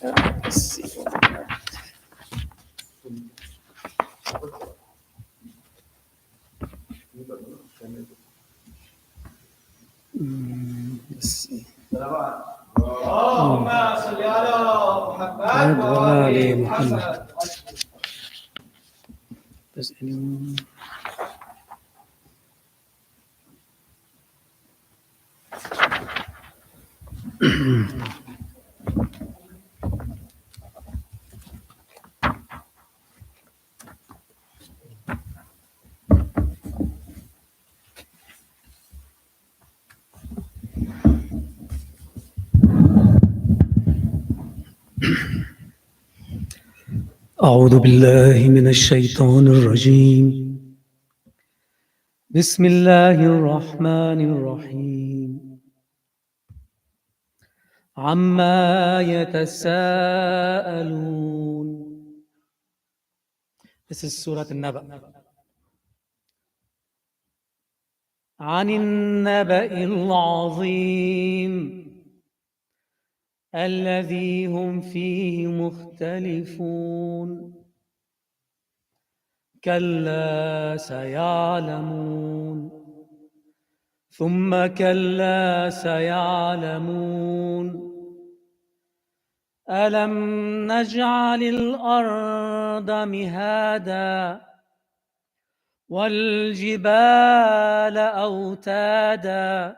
Let's see what we have. Let's see. اللهم صل على محمد وآل وآل محمد. محمد. Does anyone? أعوذ بالله من الشيطان الرجيم. بسم الله الرحمن الرحيم. عما يتساءلون. This is Surah An-Naba. عن النبأ العظيم الذي هم فيه مختلفون. كلا سيعلمون ثم كلا سيعلمون. ألم نجعل الأرض مهادا والجبال أوتادا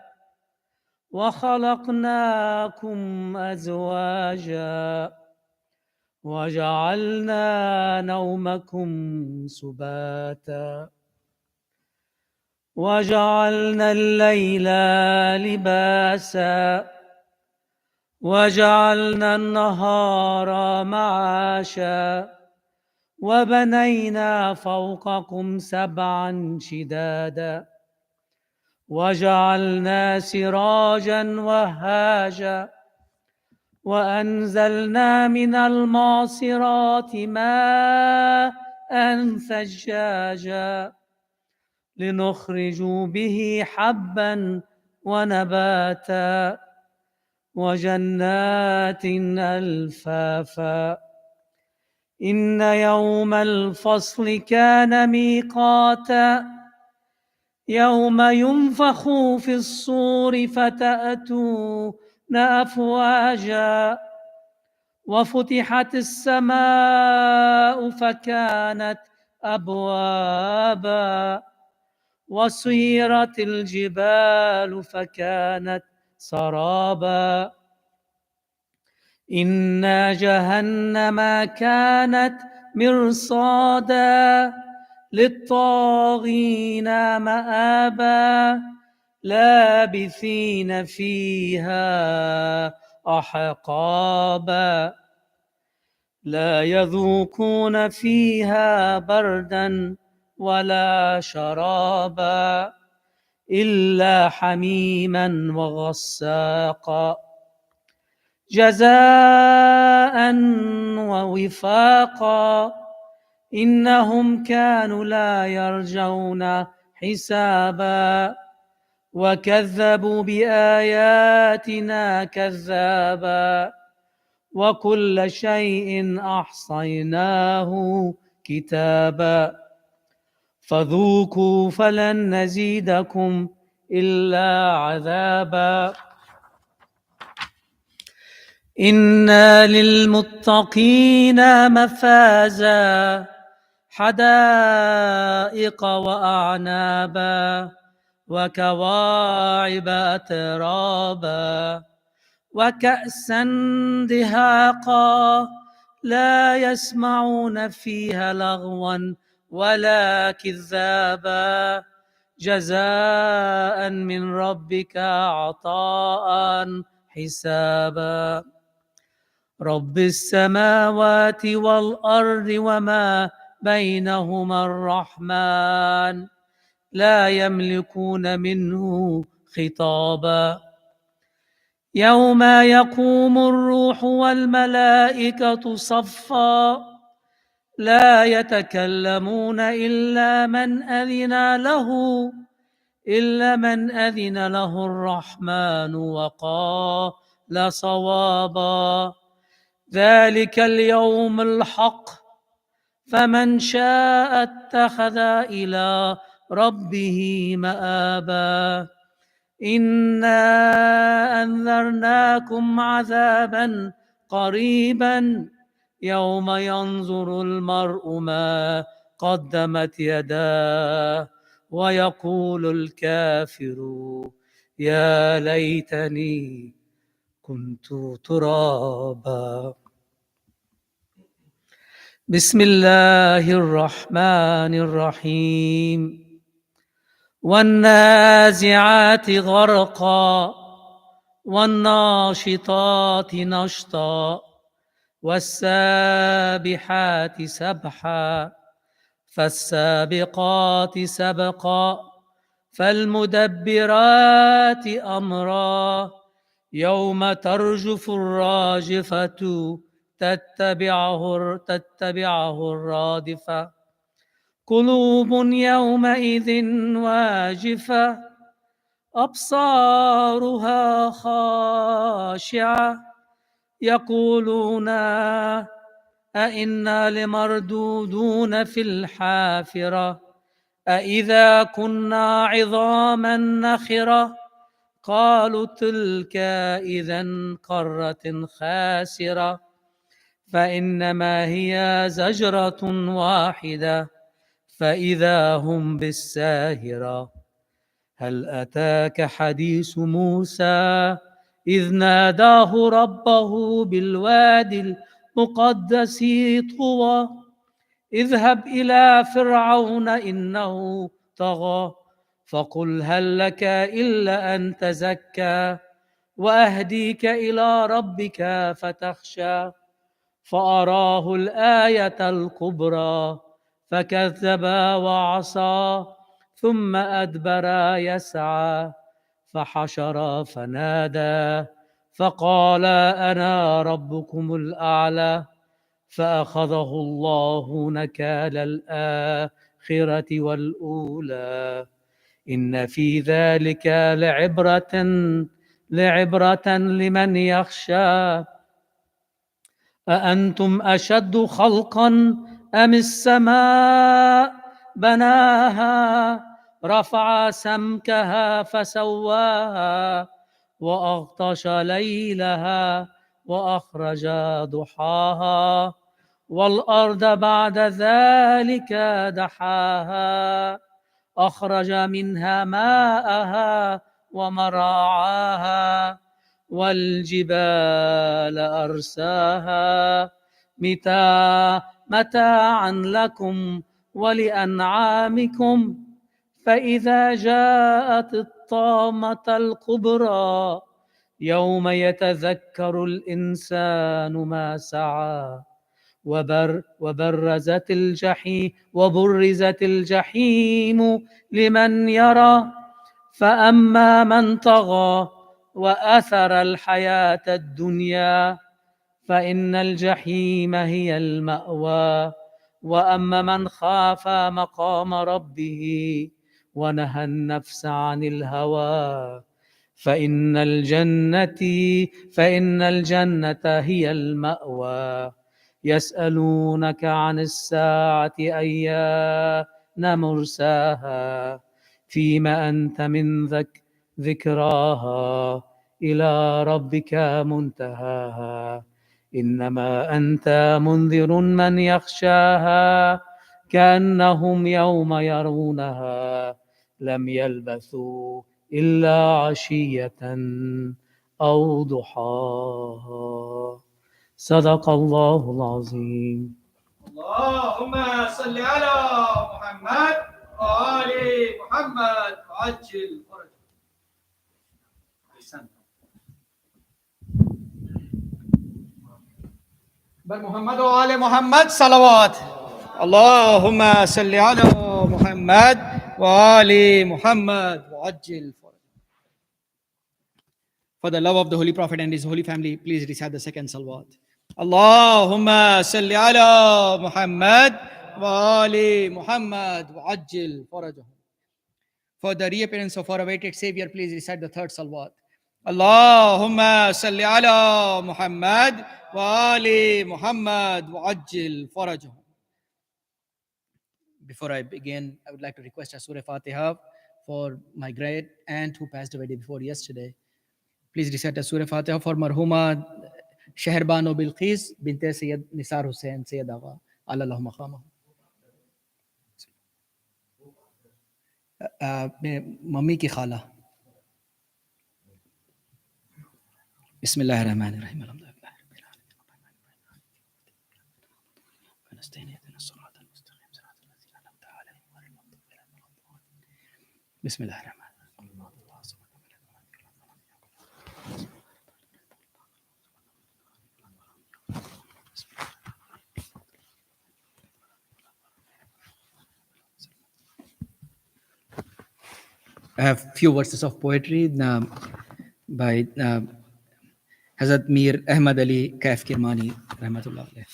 وخلقناكم أزواجا وجعلنا نومكم سباتا وجعلنا الليل لباسا وجعلنا النهار معاشا وبنينا فوقكم سبعا شدادا وجعلنا سراجا وهاجا وأنزلنا من المعصرات ماء ثجاجا لنخرج به حبا ونباتا وجنات ألفافا. إن يوم الفصل كان ميقاتا يوم ينفخ في الصور فتأتون أفواجا وفتحت السماء فكانت أبوابا وسيرت الجبال فكانت سرابا. إن جهنم كانت مرصادا للطاغين مآبا لابثين فيها أحقابا لا يذوقون فيها بردا ولا شرابا إلا حميما وغساقا جزاء ووفاقا. إنهم كانوا لا يرجون حسابا وكذبوا بآياتنا كذابا وكل شيء أحصيناه كتابا فذوقوا فلن نزيدكم إلا عذابا. إن للمتقين مفازا حدائق وأعنابا وكواعب أترابا وكأسا دهاقا لا يسمعون فيها لغوا ولا كذابا جزاء من ربك عطاء حسابا. رب السماوات والأرض وما بينهما الرحمن لا يملكون منه خطابا. يوم يقوم الروح والملائكة صفا لا يتكلمون إلا من أذن له الرحمن وقال صوابا. ذلك اليوم الحق فمن شاء اتخذ إلى ربه مآبا إنا أنذرناكم عذابا قريبا يوم ينظر المرء ما قدمت يداه ويقول الكافر يا ليتني كنت ترابا. بسم الله الرحمن الرحيم. والنازعات غرقا والناشطات نشطا والسابحات سبحا فالسابقات سبقا فالمدبرات أمرا يوم ترجف الراجفة تتبعه الرادفة قلوب يومئذ واجفة أبصارها خاشعة يقولون أئنا لمردودون في الحافرة أئذا كنا عظاما نخرة قالوا تلك إذا كرة خاسرة فإنما هي زجرة واحدة فإذا هم بالساهرة. هل أتاك حديث موسى إذ ناداه ربه بالوادي المقدس طوى اذهب إلى فرعون إنه طغى فقل هل لك إلا أن تزكى وأهديك إلى ربك فتخشى فأراه الآية الكبرى فكذب وعصى ثم أدبر يسعى فحشر فنادى فقال أنا ربكم الأعلى فأخذه الله نكال الآخرة والأولى إن في ذلك لعبرة لمن يخشى أأنتم أشد خلقا أم السماء بناها رفع سمكها فسواها وأغطش ليلها وأخرج ضحاها والأرض بعد ذلك دحاها أخرج منها ماءها ومراعاها والجبال أرساها متاعا لكم ولأنعامكم فإذا جاءت الطامة الكبرى يوم يتذكر الإنسان ما سعى وبرزت الجحيم لمن يرى فأما من طغى وأثر الحياة الدنيا فإن الجحيم هي المأوى وأما من خاف مقام ربه ونهى النفس عن الهوى فإن الجنة هي المأوى يسألونك عن الساعة أيان مرساها فيما أنت من ذكراها إلى ربك منتهاها إنما أنت منذر من يخشاها كأنهم يوم يرونها لم يلبثوا إلا عشية أو ضحاها. صدق الله العظيم. اللهم صل على محمد وآل محمد وعجل فرجه. بر محمد وآل محمد صلوات. اللهم صل على محمد وآل محمد وعجل فرجه. For the love of the Holy Prophet and his holy family, please recite the second salawat. Allahumma salli ala Muhammad wa ali Muhammad wa ajil farajahum. For the reappearance of our awaited Savior, please recite the third salawat. اللهم صل على محمد وآل محمد وعجل فرجهم. Before I begin, I would like to request a Surah Fatiha for my great aunt who passed away day before yesterday. Please recite a Surah Fatiha for Marhuma Shehrbano Bilqis Binte Sayyid Nisar Hussain Sayyid Agha. Allah maqamah. ممی کی خالہ. بسم اللہ الرحمن الرحیم. بسم اللہ الرحمن. I have few verses of poetry by Hazrat Mir Ahmad Ali Kaif Kirmani Rahmatullah alayh.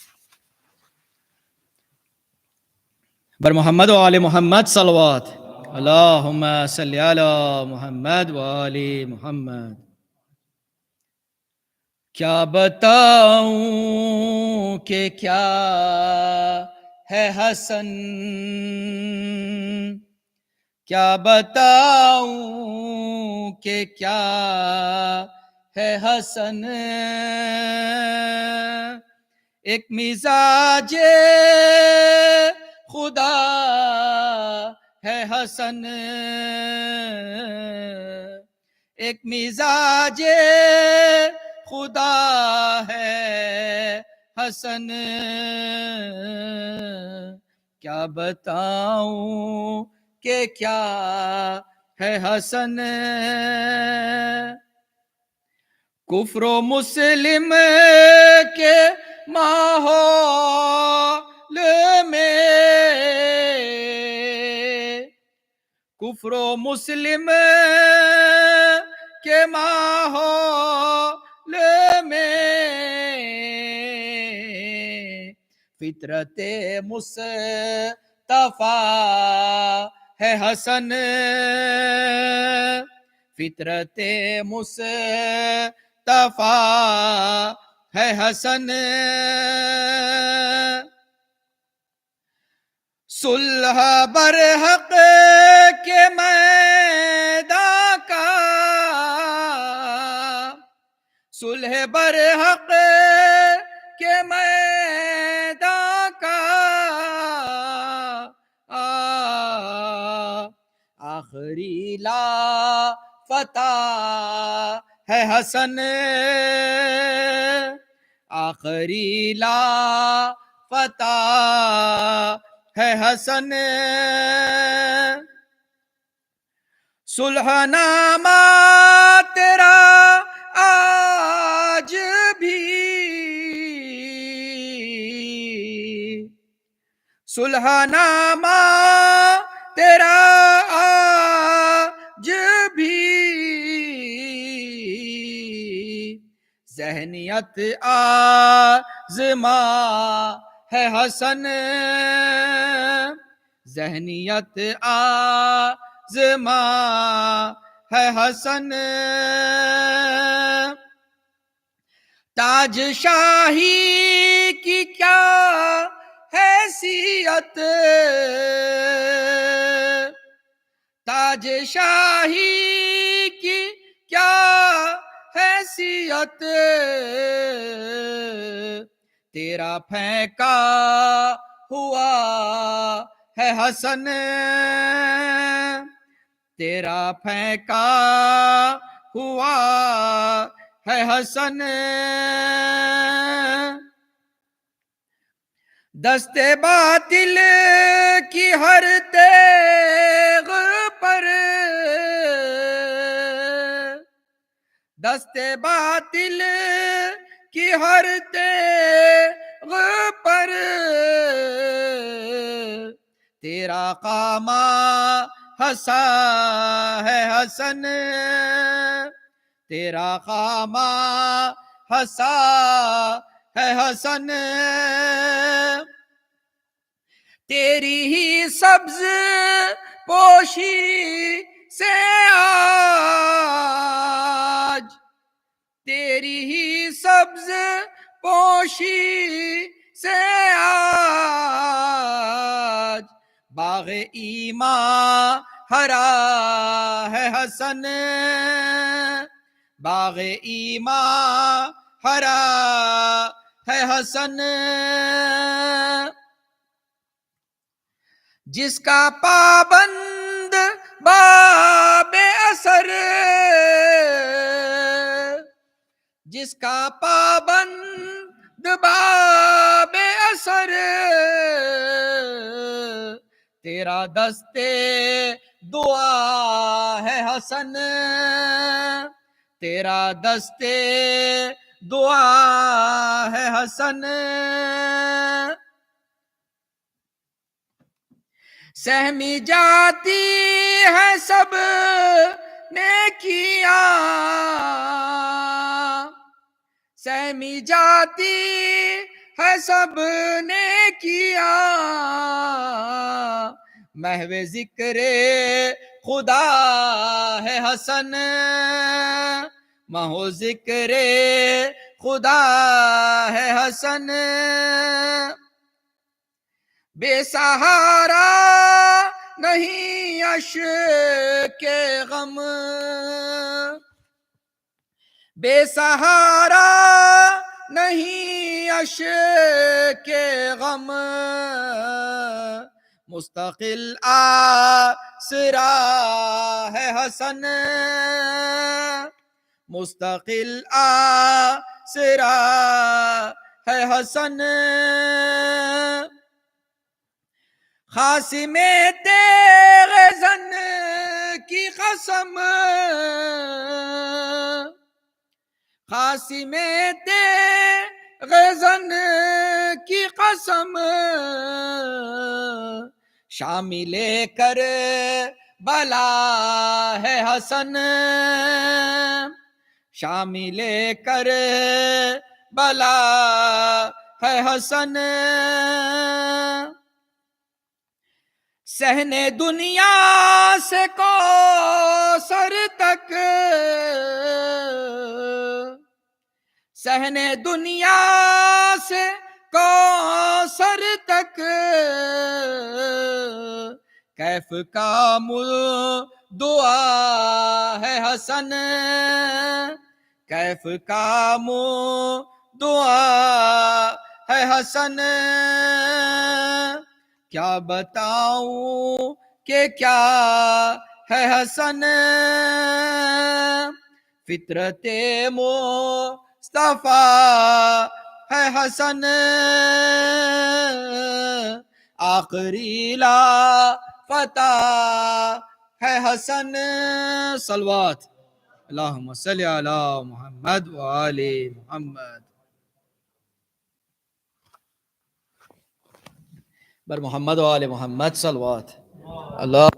Bar Muhammad wa ali Muhammad salawat. Allahumma salli ala Muhammad wa ali Muhammad. کیا بتاؤں کہ کیا ہے حسن، کیا بتاؤں کہ کیا ہے حسن، ایک مزاج خدا ہے حسن، ایک مزاج خدا ہے حسن، کیا بتاؤں کہ کیا ہے حسن، کفر و مسلم کے ماحول میں، کفر و مسلم کے ماحول میں، فطرت مصطفیٰ ہے حسن، فطرت مصطفیٰ ہے حسن، صلح برحق کے میدان کا، صلح برحق کے میدان کا، آخری لا فتح ہے حسن، آخری لا فتح ہے حسن، صلح نامہ تیرا آج بھی، صلح نامہ تیرا آج بھی، ذہنیت آزما ہے حسن، ذہنیت آزما ہے حسن، تاج شاہی کی کیا حیثیت، تاج شاہی کی کیا حیثیت، تیرا پھینکا ہوا ہے حسن، تیرا پھینکا ہوا ہے حسن، دست باطل کی ہر تیغ پر، دست باطل کی ہر تیغ پر، تیرا قامہ ہسا ہے حسن، تیرا قامہ ہسا ہے حسن، تیری ہی سبز پوشی سے آج، تیری ہی سبز پوشی سے آج باغ ایمان ہرا ہے حسن، باغ ایمان ہرا ہے حسن، جس کا پابند باب اثر، جس کا پابند باب اثر، تیرا دستے دعا ہے حسن، تیرا دستے دعا ہے حسن، سہمی جاتی ہے سب نیکیاں، سہمی جاتی ہے سب نیکیاں، محو ذکر خدا ہے حسن، محو ذکر خدا ہے حسن، بے سہارا نہیں اشک غم، بے سہارا نہیں اشک غم، مستقل آسرا ہے حسن، مستقل آسرا ہے حسن، خاصم تیغ زن کی قسم، خاصم تیغ زن کی قسم، شامل کر بلا ہے حسن، شامل کر بلا ہے حسن، صحن دنیا سے کوثر تک، صحن دنیا سے کوثر تک، کیف کا دعا ہے حسن، کیف کا دعا ہے حسن، کیا بتاؤں کہ کیا ہے حسن، فطرت مصطفیٰ ہے حسن، آخری لا فتح ہے حسن، صلوات اللہم صلی علی محمد وآل محمد، بر محمد وآل محمد صلوات اللہ.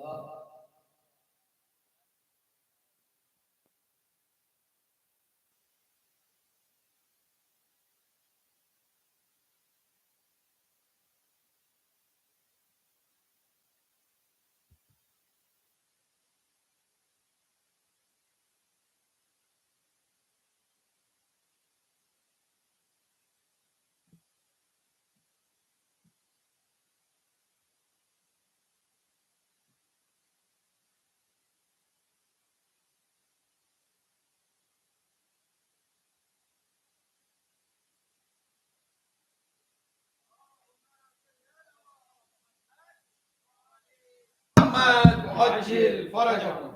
عجل فرجهم.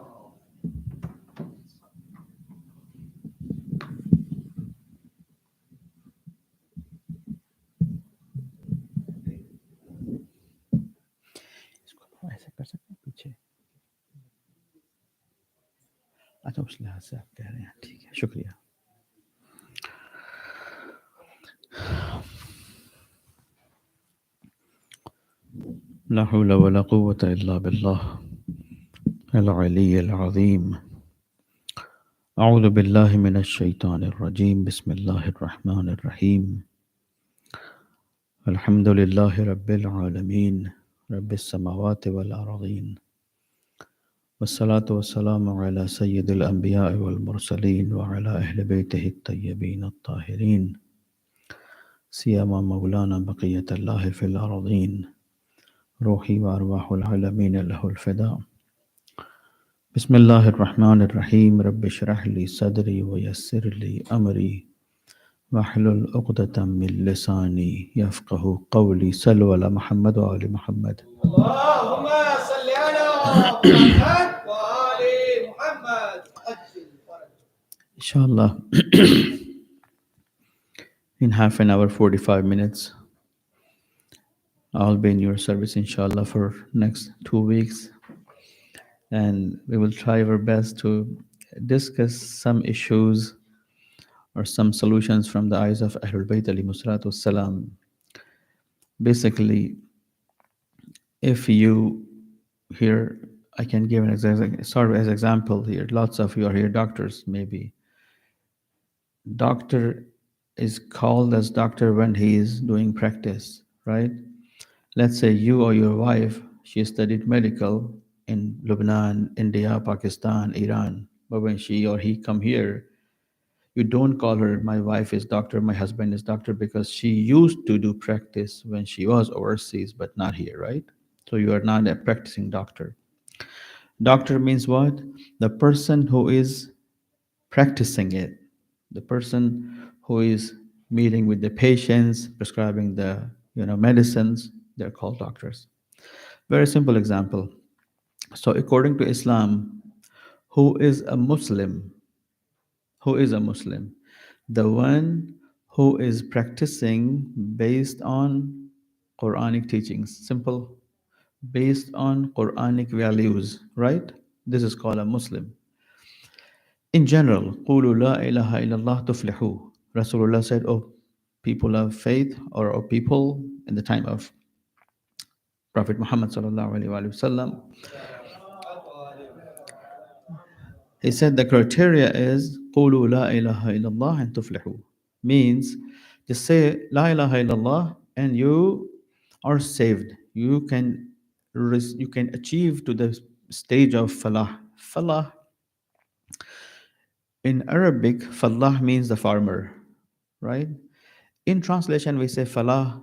ایسے کر سکتے ہیں پیچھے، اچھا اس لحاظ سے آپ کہہ رہے ہیں، ٹھیک ہے شکریہ. لا حول ولا قوة إلا بالله العلي العظيم. أعوذ بالله من الشيطان الرجيم. بسم الله الرحمن الرحيم. الحمد لله رب العالمين رب السماوات والأرضين والصلاة والسلام على سيد الأنبياء والمرسلين وعلى أهل بيته الطيبين الطاهرين سيما مولانا بقية الله في الأرضين روحي وأرواح العالمين له الفداء. بسم الله الرحمن الرحيم. رب اشرح لي صدري ويسر لي أمري واحلل عقدة من لساني يفقه قولي. صلوا على محمد وآل محمد. اللهم صل على محمد وآل محمد. Inshallah, in half an hour, 45 minutes, I'll be in your service, inshallah, for next 2 weeks. And we will try our best to discuss some issues or some solutions from the eyes of Ahlul Bayt alayhi salatu wassalam. Basically, if you here, I can give an sort of as example here. Lots of you are here doctors, maybe. Doctor is called as doctor when he is doing practice, right? Let's say you or your wife, she studied medical in Lebanon, India, Pakistan, Iran. But when she or he come here, you don't call her, my wife is doctor, my husband is doctor, because she used to do practice when she was overseas, but not here, right? So you are not a practicing doctor. Doctor means what? The person who is practicing it, the person who is meeting with the patients, prescribing the medicines, they're called doctors. Very simple example. So according to Islam, who is a Muslim? Who is a Muslim? The one who is practicing based on Quranic teachings. Simple. Based on Quranic values, right? This is called a Muslim. In general, قُولُوا لَا إِلَهَ إِلَّا اللَّهُ تُفْلِحُوا. Rasulullah said, oh, people of faith, or people in the time of Prophet Muhammad sallallahu alaihi wasallam, he said the criteria is قُولُوا لَا إِلَهَ إِلَّا اللَّهُ and تُفْلِحُوا. Means just say La ilaha illallah and you are saved. You can achieve to the stage of falah. Falah in Arabic, falah means the farmer, right? In translation, we say falah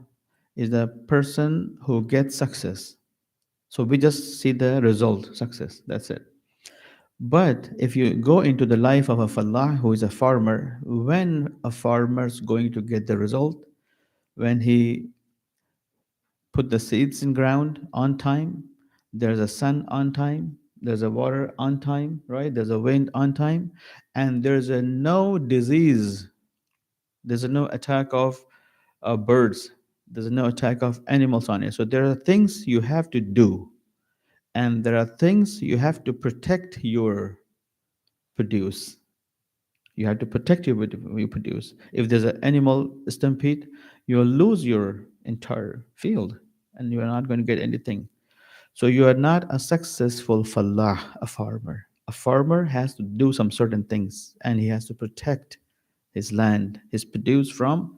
is the person who gets success. So we just see the result, success. That's it. But if you go into the life of a falah who is a farmer, when a farmer is going to get the result, when he put the seeds in ground on time, there's a sun on time, there's a water on time, right? There's a wind on time, and there's a no disease, there's a no attack of birds, there's no attack of animals on it. So there are things you have to do, and there are things you have to protect your produce. You have to protect your produce. If there's an animal stampede, you'll lose your entire field, and you are not going to get anything. So you are not a successful falah, a farmer. A farmer has to do some certain things, and he has to protect his land, his produce from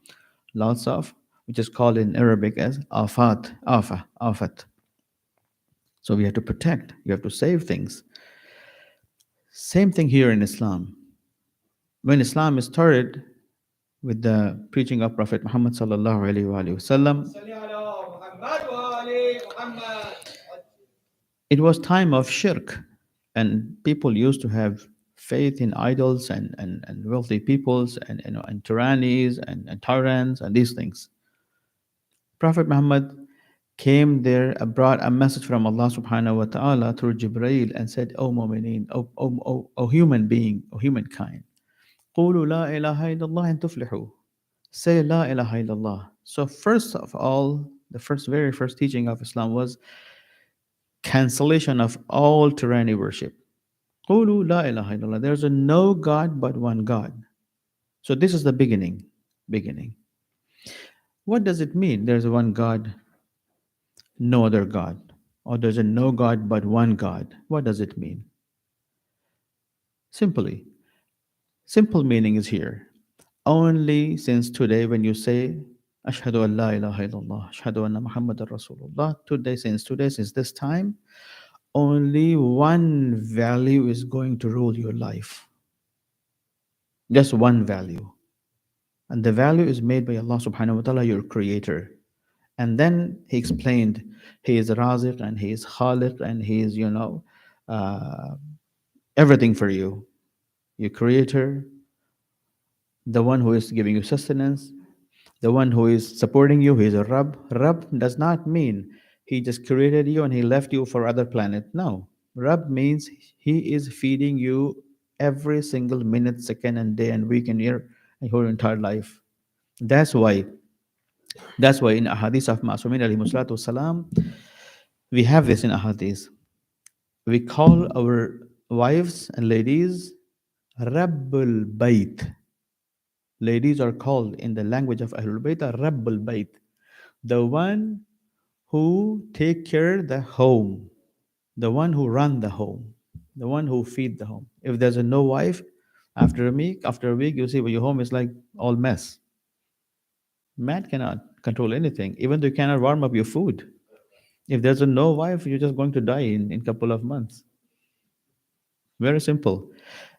lots of, which is called in Arabic as afat. So we have to protect, you have to save things. Same thing here in Islam. When Islam started with the preaching of Prophet Muhammad sallallahu alaihi wasallam, it was time of shirk, and people used to have faith in idols and wealthy peoples and tyrannies and tyrants and these things. Prophet Muhammad came there, brought a message from Allah subhanahu wa ta'ala through Jibreel and said, O mu'mineen, O human being, O humankind, قولوا لا إله إلا الله أن تفلحوا. Say La ilaha illallah. So first of all, the very first teaching of Islam was cancellation of all tyranny worship. قولوا لا إله إلا الله. There's a no God but one God. So this is the beginning. What does it mean? There's one God, no other God. Or there's a no God but one God. What does it mean? Simple meaning is here. Only since today, when you say Ashhadu an la ilaha illallah, Ashhadu anna Muhammadan Rasulullah, since this time, only one value is going to rule your life. Just one value. And the value is made by Allah subhanahu wa ta'ala, your creator. And then he explained he is Raziq and he is Khaliq and he is, uh, everything for you. Your creator, the one who is giving you sustenance, the one who is supporting you, he is a Rabb. Rabb does not mean he just created you and he left you for other planet. No. Rabb means he is feeding you every single minute, second, and day and week and year and your entire life. That's why That's why in ahadith of Ma'asumin alayhi salatu wasalam, we have this in ahadith. We call our wives and ladies Rabbul Bayt. Ladies are called in the language of Ahlul Bayt Rabbul Bayt, the one who take care the home, the one who run the home, the one who feed the home. If there's a no wife, after a week, you see, well, your home is like all mess. Man cannot control anything. Even though you cannot warm up your food. If there's a no wife, you're just going to die in couple of months. Very simple.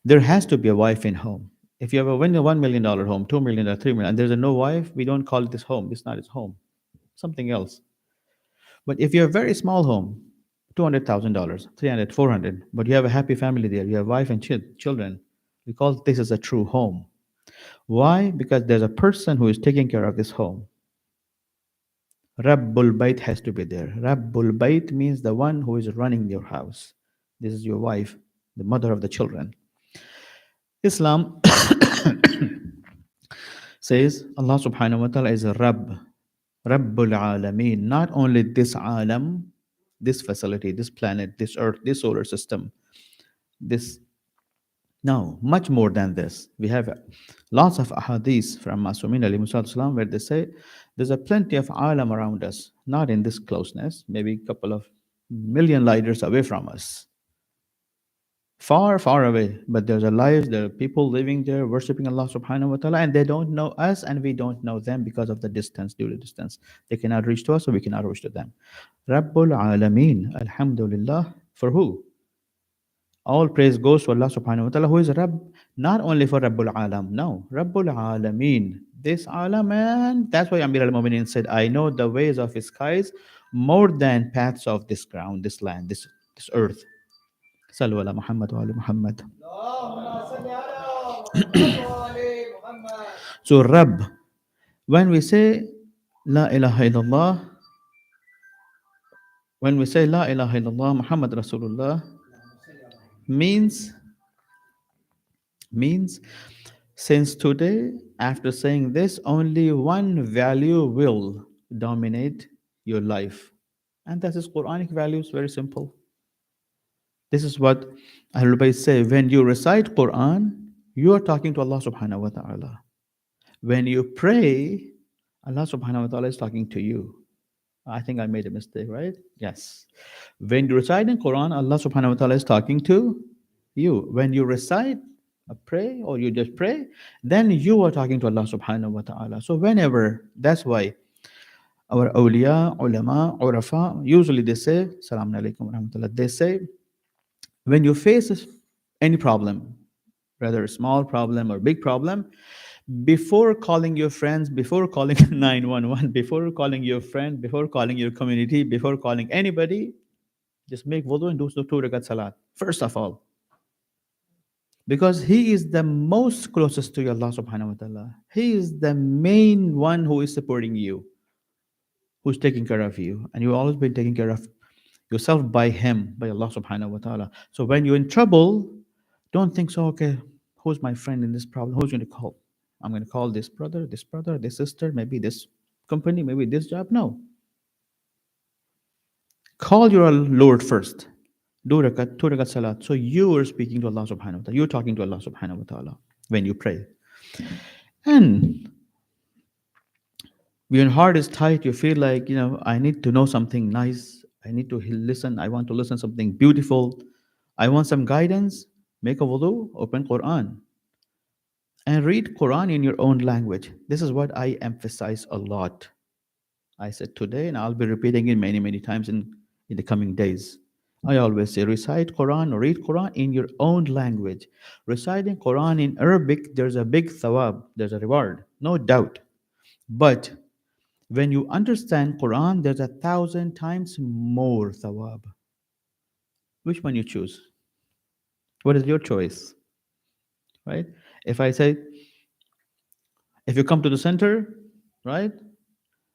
There has to be a wife in home. If you have a $1 million home, $2 million, $3 million, and there's a no wife, we don't call it this home. It's not its home. Something else. But if you have a very small home, $200,000, 300, 400, but you have a happy family there, you have wife and children, we call this as a true home. Why? Because there's a person who is taking care of this home. Rabbul Bayt has to be there. Rabbul Bayt means the one who is running your house. This is your wife, the mother of the children. Islam says Allah subhanahu wa ta'ala is a Rabb, Rabbul Alameen. Not only this alam, this facility, this planet, this earth, this solar system, this. No, much more than this. We have lots of ahadith from Masumin alayhi salatu where they say there's a plenty of alam around us, not in this closeness, maybe a couple of million light years away from us. Far, far away. But there's a life, there are people living there, worshipping Allah subhanahu wa ta'ala, and they don't know us and we don't know them because of the distance, due to distance. They cannot reach to us, so we cannot reach to them. Rabbul Alameen, Alhamdulillah. For who? All praise goes to Allah subhanahu wa ta'ala, who is Rabb, not only for Rabbul Alam, no, Rabbul Alameen. This Alam, and that's why Amir al Mu'minin said, I know the ways of his skies more than paths of this ground, this land, this earth. Sallu ala Muhammad wa ali Muhammad. So, Rabb, when we say La ilaha illallah, La ilaha illallah, Muhammad Rasulullah, means since today, after saying this, only one value will dominate your life. And that is Quranic values, very simple. This is what Ahlul Bayt say. When you recite Quran, you are talking to Allah subhanahu wa ta'ala. When you pray, Allah subhanahu wa ta'ala is talking to you. I think I made a mistake, right? Yes. When you recite in Quran, Allah subhanahu wa ta'ala is talking to you. When you recite a pray or you just pray, then you are talking to Allah subhanahu wa ta'ala. So whenever, that's why our awliya, ulama, urafa, usually they say, Assalamu alaikum wa rahmatullah, they say, when you face any problem, whether a small problem or big problem, before calling your friends, before calling 911, before calling your friend, before calling your community, before calling anybody, just make wudu and do 2 rakat salat. First of all, because he is the most closest to Allah subhanahu wa ta'ala. He is the main one who is supporting you, who's taking care of you. And you've always been taking care of yourself by him, by Allah subhanahu wa ta'ala. So when you're in trouble, don't think so, okay, who's my friend in this problem? Who's going to call? I'm going to call this brother, this sister, maybe this company, maybe this job. No. Call your Lord first. Do 2 rakat salat. So you are speaking to Allah subhanahu wa ta'ala. You're talking to Allah subhanahu wa ta'ala when you pray. And when your heart is tight, you feel like, I need to know something nice. I need to listen. I want to listen something beautiful. I want some guidance. Make a wudu, open Quran. And read Quran in your own language. This is what I emphasize a lot. I said today, and I'll be repeating it many, many times in the coming days. I always say recite Quran or read Quran in your own language. Reciting Quran in Arabic, there's a big thawab, there's a reward, no doubt. But when you understand Quran, there's 1,000 times more thawab. Which one you choose? What is your choice? Right? If I say, if you come to the center, right,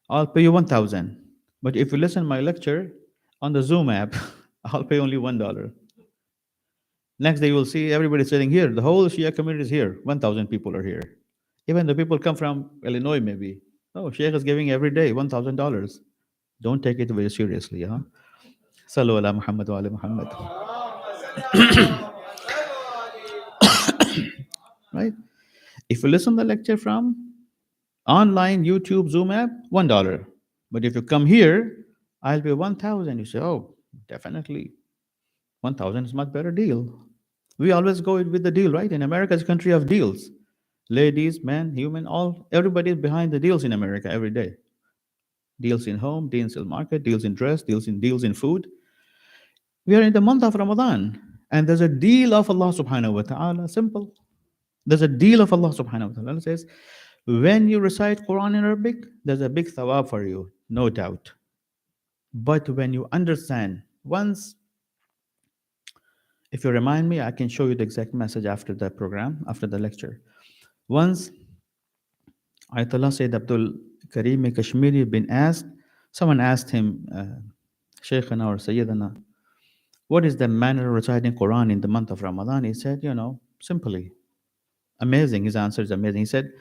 I'll pay you 1,000. But if you listen my lecture on the Zoom app, I'll pay only $1. Next day you will see everybody sitting here. The whole Shia community is here. 1,000 people are here. Even the people come from Illinois, maybe. Oh, Sheikh is giving every day $1,000. Don't take it very seriously, huh? Sallu ala Muhammad wa ala Muhammad. Right? If you listen to the lecture from online, YouTube, Zoom app, $1. But if you come here, I'll pay 1,000. You say, oh, definitely. 1,000 is much better deal. We always go with the deal, right? In America, it's a country of deals. Ladies, men, human, all everybody is behind the deals in America every day. Deals in home, deals in market, deals in dress, deals in food. We are in the month of Ramadan, and there's a deal of Allah subhanahu wa ta'ala. Simple. There's a deal of Allah subhanahu wa ta'ala. Allah says, when you recite Quran in Arabic, there's a big thawab for you, no doubt. But when you understand, once, if you remind me, I can show you the exact message after the program, after the lecture. Once Ayatollah Sayyid Abdul Karim Kashmiri been asked, someone asked him, Shaykhana or Sayyidana, what is the manner of reciting Quran in the month of Ramadan? He said, simply, amazing. His answer is amazing. He said,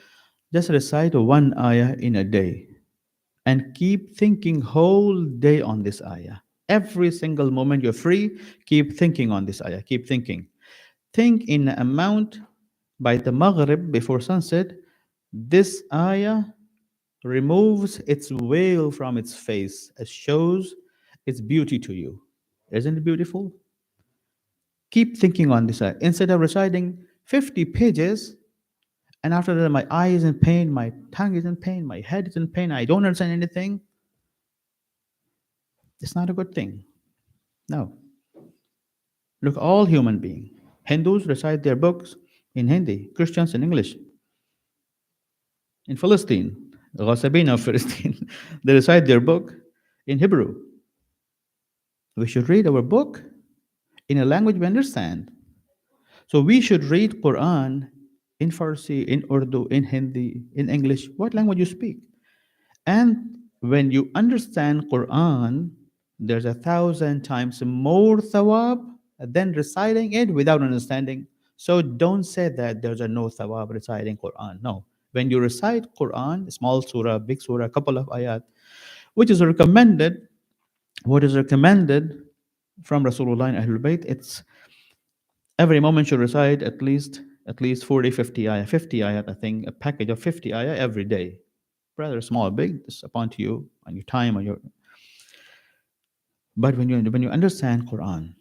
just recite one ayah in a day and keep thinking whole day on this ayah. Every single moment you're free, keep thinking on this ayah. Keep thinking. Think in the amount by the Maghrib before sunset, this ayah removes its veil from its face and shows its beauty to you. Isn't it beautiful? Keep thinking on this ayah. Instead of reciting 50 pages, and after that, my eye is in pain, my tongue is in pain, my head is in pain, I don't understand anything. It's not a good thing. No. Look, all human beings. Hindus recite their books in Hindi, Christians in English. In Palestine, Ghasabin of Palestine, they recite their book in Hebrew. We should read our book in a language we understand. So we should read Quran in Farsi, in Urdu, in Hindi, in English, what language you speak. And when you understand Quran, there's 1,000 times more thawab than reciting it without understanding. So don't say that there's a no thawab reciting Quran. No. When you recite Quran, small surah, big surah, a couple of ayat, which is recommended, what is recommended from Rasulullah and Ahlul Bayt, it's every moment should recite at least 40, 50 ayah, 50 ayat, I think, a package of 50 ayah every day. Rather small or big, it's upon to you on your time or your. But when you understand Quran,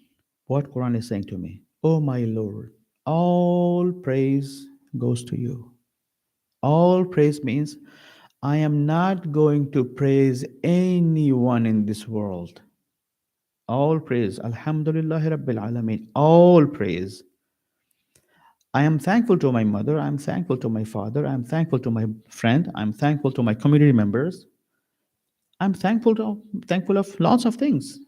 what Quran is saying to me, oh my Lord, all praise goes to you. All praise means I am not going to praise anyone in this world. All praise, Alhamdulillah Rabbil Alameen, all praise. I am thankful to my mother, I'm thankful to my father, I'm thankful to my friend, I'm thankful to my community members. I'm thankful of lots of things.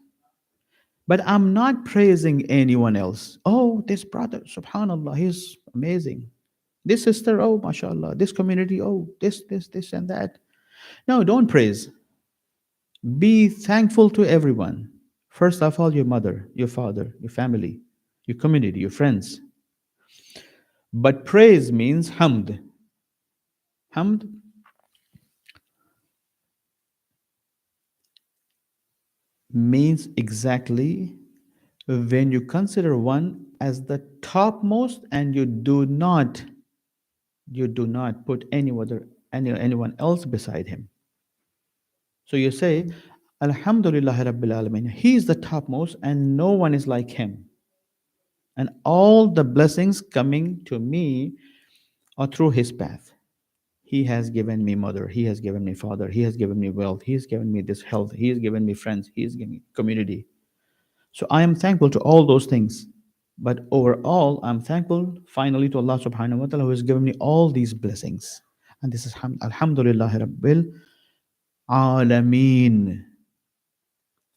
But I'm not praising anyone else. Oh, this brother, subhanallah, he's amazing. This sister, oh, mashallah. This community, oh, this, and that. No, don't praise. Be thankful to everyone. First of all, your mother, your father, your family, your community, your friends. But praise means hamd. Hamd means exactly when you consider one as the topmost and you do not put anyone else beside him. So you say, Alhamdulillah Rabbil Alameen. He is the topmost and no one is like him. And all the blessings coming to me are through his path. He has given me mother, he has given me father, he has given me wealth, he has given me this health, he has given me friends, he has given me community. So I am thankful to all those things. But overall, I'm thankful finally to Allah subhanahu wa ta'ala who has given me all these blessings. And this is Alhamdulillah Rabbil Alameen,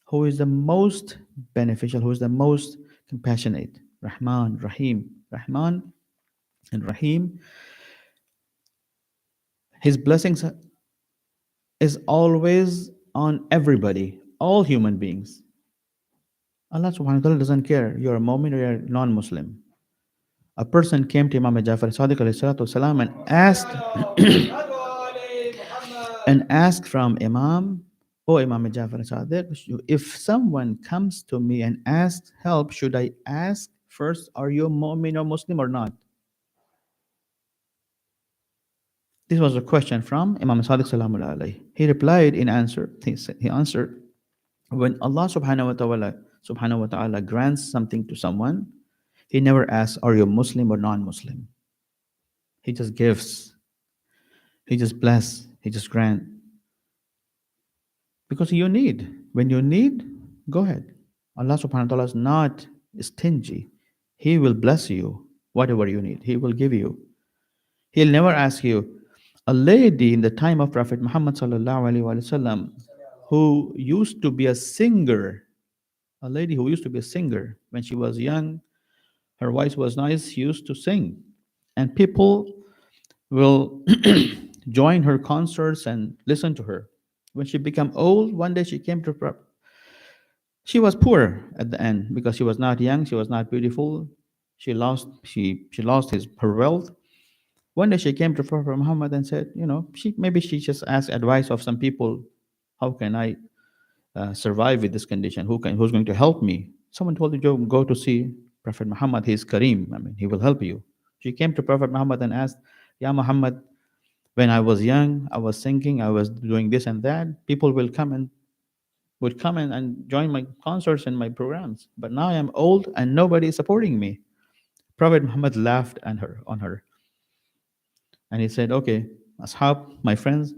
who is the most beneficial, who is the most compassionate. Rahman, Rahim. Rahman and Rahim. His blessings is always on everybody, all human beings. Allah subhanahu wa ta'ala doesn't care. You're a Mu'min or you're a non-Muslim. A person came to Imam Jafar Sadiq alayhi salatu wasalam and asked from Imam, "Oh Imam Jafar Sadiq, if someone comes to me and asks help, should I ask first, are you Mu'min or Muslim or not?" This was a question from Imam Sadiq salamullah alayhi. He replied in answer, he answered, when Allah subhanahu wa ta'ala grants something to someone, he never asks, are you Muslim or non-Muslim? He just gives. He just bless. He just grant. Because you need. When you need, go ahead. Allah subhanahu wa ta'ala is not stingy. He will bless you. Whatever you need, He will give you. He'll never ask you. A lady in the time of Prophet Muhammad sallallahu alaihi wasallam who used to be a singer, a lady who used to be a singer when she was young, her voice was nice, she used to sing. And people will join her concerts and listen to her. When she became old, one day she came to she was poor at the end because she was not young, she was not beautiful. She lost her wealth. One day she came to Prophet Muhammad and said, she just asked advice of some people. How can I survive with this condition? Who's going to help me? Someone told her, go to see Prophet Muhammad. He is Kareem. I mean, he will help you. She came to Prophet Muhammad and asked, Ya Muhammad, when I was young, I was singing, I was doing this and that. People would come and join my concerts and my programs. But now I am old and nobody is supporting me. Prophet Muhammad laughed on her. And he said, okay, Ashab, my friends,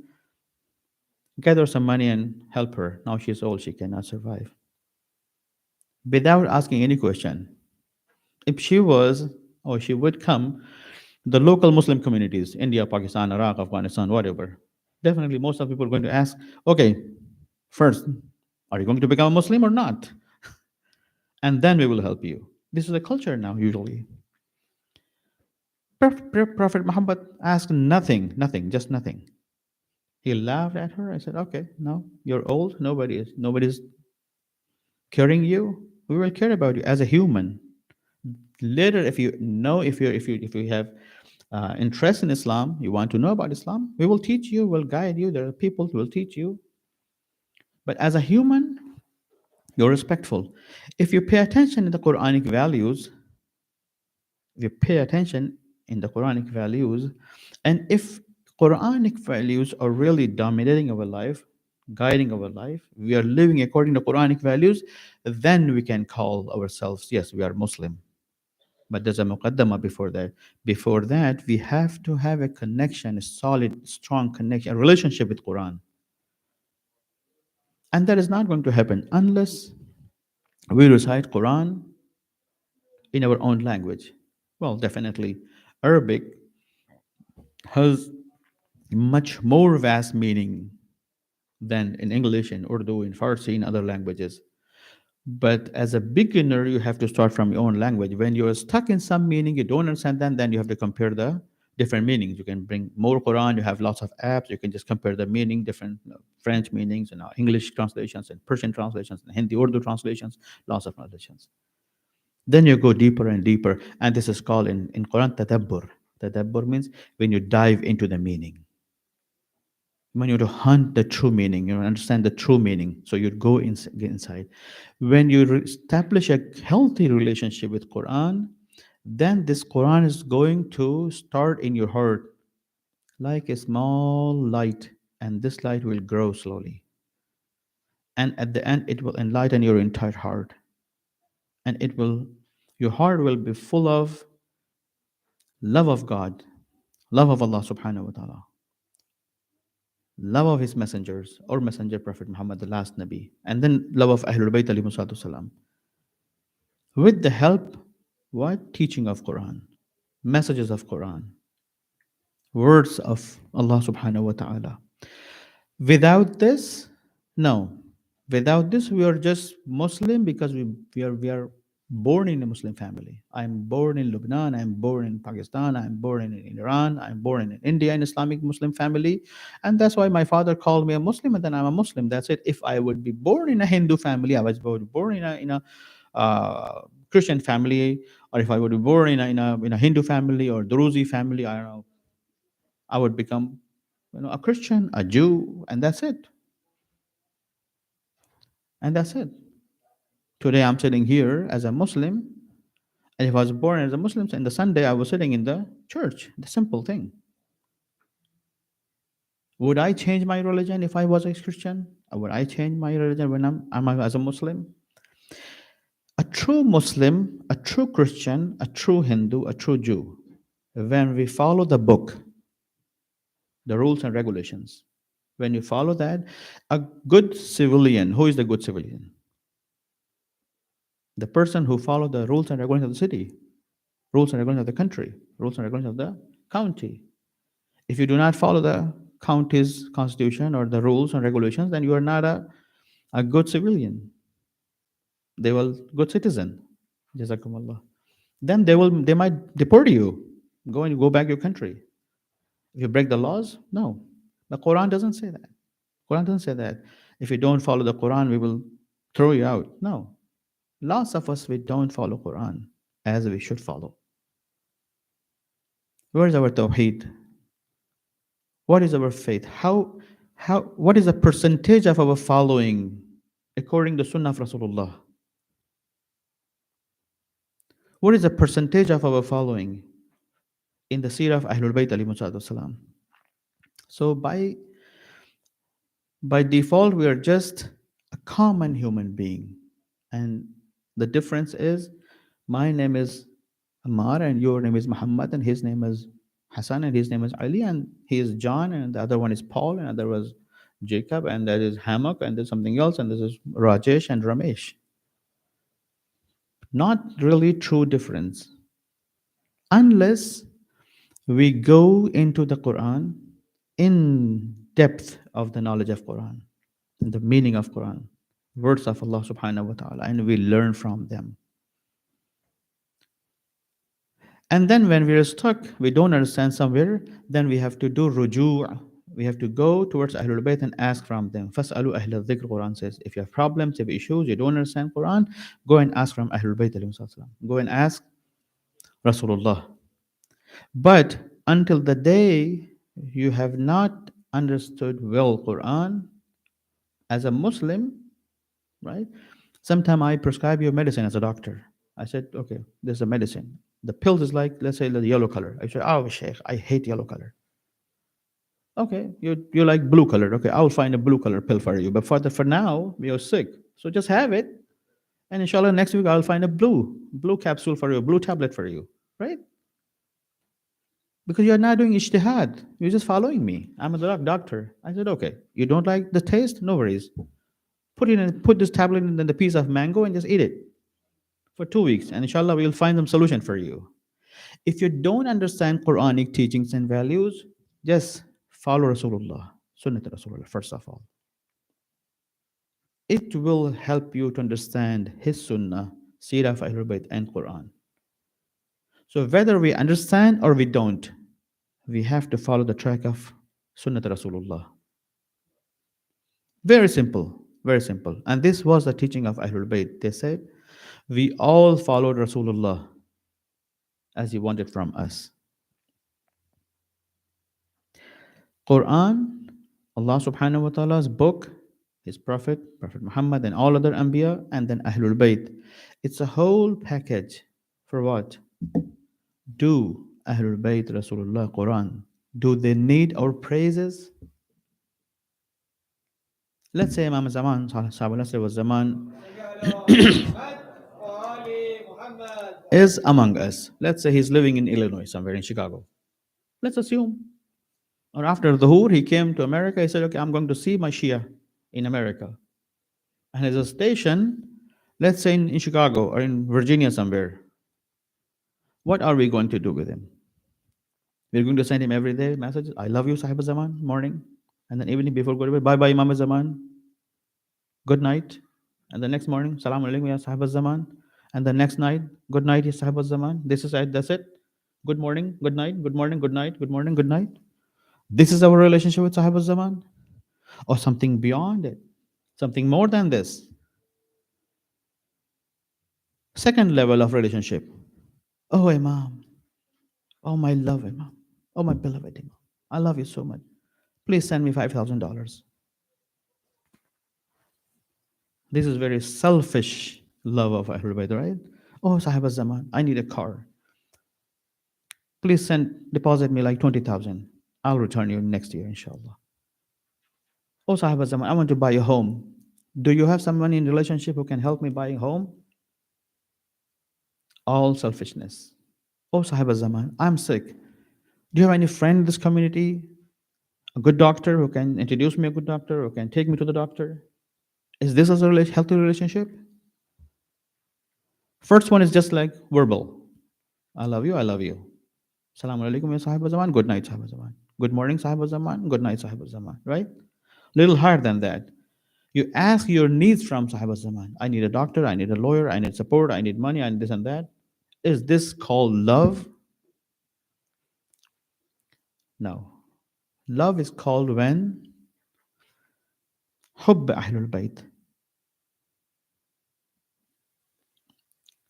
gather some money and help her. Now she's old, she cannot survive. Without asking any question. If she was, or she would come, the local Muslim communities, India, Pakistan, Iraq, Afghanistan, whatever, definitely most of people are going to ask, okay, first, are you going to become a Muslim or not? And then we will help you. This is the culture now, usually. Prophet Muhammad asked nothing, nothing, just nothing. He laughed at her. I said, okay, no, you're old. Nobody's caring you. We will care about you as a human. Later, if you have interest in Islam, you want to know about Islam, we will teach you, we'll guide you. There are people who will teach you. But as a human, you're respectful. If you pay attention in the Quranic values, if you pay attention in the Quranic values, and if Quranic values are really dominating our life, guiding our life, we are living according to Quranic values, then we can call ourselves, yes, we are Muslim. But there's a muqaddama before that. Before that, we have to have a connection, a solid, strong connection, a relationship with Quran. And that is not going to happen unless we recite Quran in our own language. Well, definitely, Arabic has much more vast meaning than in English, in Urdu, in Farsi, in other languages. But as a beginner, you have to start from your own language. When you're stuck in some meaning, you don't understand them, then you have to compare the different meanings. You can bring more Quran, you have lots of apps, you can just compare the meaning, different French meanings, and English translations, and Persian translations, and Hindi, Urdu translations, lots of translations. Then you go deeper and deeper, and this is called in Quran tadabbur. Tadabbur means when you dive into the meaning. When you to hunt the true meaning, you understand the true meaning, so you go inside. When you establish a healthy relationship with Quran, then this Quran is going to start in your heart like a small light, and this light will grow slowly, and at the end it will enlighten your entire heart, and your heart will be full of love of God, love of Allah subhanahu wa ta'ala, love of his messengers or messenger Prophet Muhammad, the last Nabi, and then love of Ahlul Bayt alayhi salatu salam. with the help, what? Teaching of Quran, messages of Quran, words of Allah subhanahu wa ta'ala. Without this, no. Without this, we are just Muslim because we are born in a Muslim family. I'm born in Lebanon. I'm born in Pakistan. I'm born in Iran. I'm born in India, an Islamic Muslim family, and that's why my father called me a Muslim, and then I'm a Muslim. That's it. If I would be born in a Hindu family, I was born in a Christian family, or if I would be born in a Hindu family or Druzi family, I don't know, I would become a Christian, a Jew, and that's it. And that's it. Today I'm sitting here as a Muslim, and if I was born as a Muslim, and the Sunday I was sitting in the church. The simple thing. Would I change my religion if I was a Christian? Or would I change my religion when I'm as a Muslim? A true Muslim, a true Christian, a true Hindu, a true Jew, when we follow the book, the rules and regulations, when you follow that, a good civilian, who is the good civilian? The person who follows the rules and regulations of the city, rules and regulations of the country, rules and regulations of the county. If you do not follow the county's constitution or the rules and regulations, then you are not a good civilian. They will good citizen. Jazakumullah. Then they might deport you. Go back your country. If you break the laws, no. The Quran doesn't say that. Quran doesn't say that. If you don't follow the Quran, we will throw you out. No. Lots of us we don't follow Quran as we should follow. Where is our tawheed? What is our faith? What is the percentage of our following according to Sunnah of Rasulullah? What is the percentage of our following in the seerah of Ahlul Bayt alayhi salam? So by default, we are just a common human being. And the difference is my name is Ammar and your name is Muhammad and his name is Hasan and his name is Ali and he is John and the other one is Paul and the other was Jacob and that is Hammock and there's something else and this is Rajesh and Ramesh. Not really true difference. Unless we go into the Quran in depth of the knowledge of Quran, the meaning of Quran, words of Allah subhanahu wa ta'ala, and we learn from them. And then when we are stuck, we don't understand somewhere, then we have to do ruju'. We have to go towards Ahlul Bayt and ask from them. Fas'alu Ahl dhikr, Quran says. If you have problems, if you have issues, you don't understand Quran, go and ask from Ahlul Bayt. Go and ask Rasulullah. But until the day you have not understood well Quran as a Muslim, right? Sometime I prescribe you medicine as a doctor. I said, okay, there's a medicine. The pills is like, let's say, the yellow color. I said, oh, Sheikh, I hate yellow color. Okay, you like blue color. Okay, I'll find a blue color pill for you. But for now, you're sick. So just have it. And inshallah, next week I'll find a blue capsule for you, blue tablet for you. Right? Because you're not doing ijtihad. You're just following me. I'm a doctor. I said, okay, you don't like the taste? No worries. Put this tablet in the piece of mango and just eat it for 2 weeks. And inshallah, we'll find some solution for you. If you don't understand Quranic teachings and values, just follow Rasulullah, Sunnat Rasulullah, first of all. It will help you to understand his Sunnah, Seerah of Ahlul Bayt, and Quran. So whether we understand or we don't, we have to follow the track of Sunnat Rasulullah. Very simple, very simple. And this was the teaching of Ahlul Bayt. They said, we all followed Rasulullah as he wanted from us. Quran, Allah subhanahu wa ta'ala's book, his Prophet Muhammad and all other Anbiya, and then Ahlul Bayt. It's a whole package for what? Do Ahlul Bayt Rasulullah Quran, do they need our praises? Let's say Imam Zaman, let's say was Zaman is among us. Let's say he's living in Illinois, somewhere in Chicago. Let's assume. Or after the Dhuhr, he came to America. He said, okay, I'm going to see my Shia in America. And there's a station Let's say in Chicago or in Virginia somewhere. What are we going to do with him? We're going to send him every day messages. I love you, Sahib Zaman, morning. And then evening before going to bed, bye bye, Imam Zaman. Good night. And the next morning, Salam alaikum, ya Sahib Zaman. And the next night, good night, ya Sahib Zaman. This is it, that's it. Good morning, good night, good morning, good night, good morning, good night. This is our relationship with Sahib Zaman. Or something beyond it, something more than this. Second level of relationship. Oh, Imam. Oh, my love, Imam. Oh, my beloved Imam. I love you so much. Please send me $5,000. This is very selfish love of Ahlul Bayt, right? Oh, Sahib Zaman, I need a car. Please deposit me like 20,000. I'll return you next year, inshallah. Oh, Sahib Zaman, I want to buy a home. Do you have someone in relationship who can help me buy a home? All selfishness. Oh, Sahib Zaman, I'm sick. Do you have any friend in this community? A good doctor who can introduce me a good doctor, who can take me to the doctor? Is this a healthy relationship? First one is just like verbal. I love you, I love you. Salaam alaikum, ya Sahib Zaman. Good night, Sahib Zaman. Good morning, Sahib Zaman. Good night, Sahib Zaman. Right? Little higher than that. You ask your needs from Sahib Zaman. I need a doctor, I need a lawyer, I need support, I need money, I need this and that. Is this called love? No. Love is called when حب أهل البيت.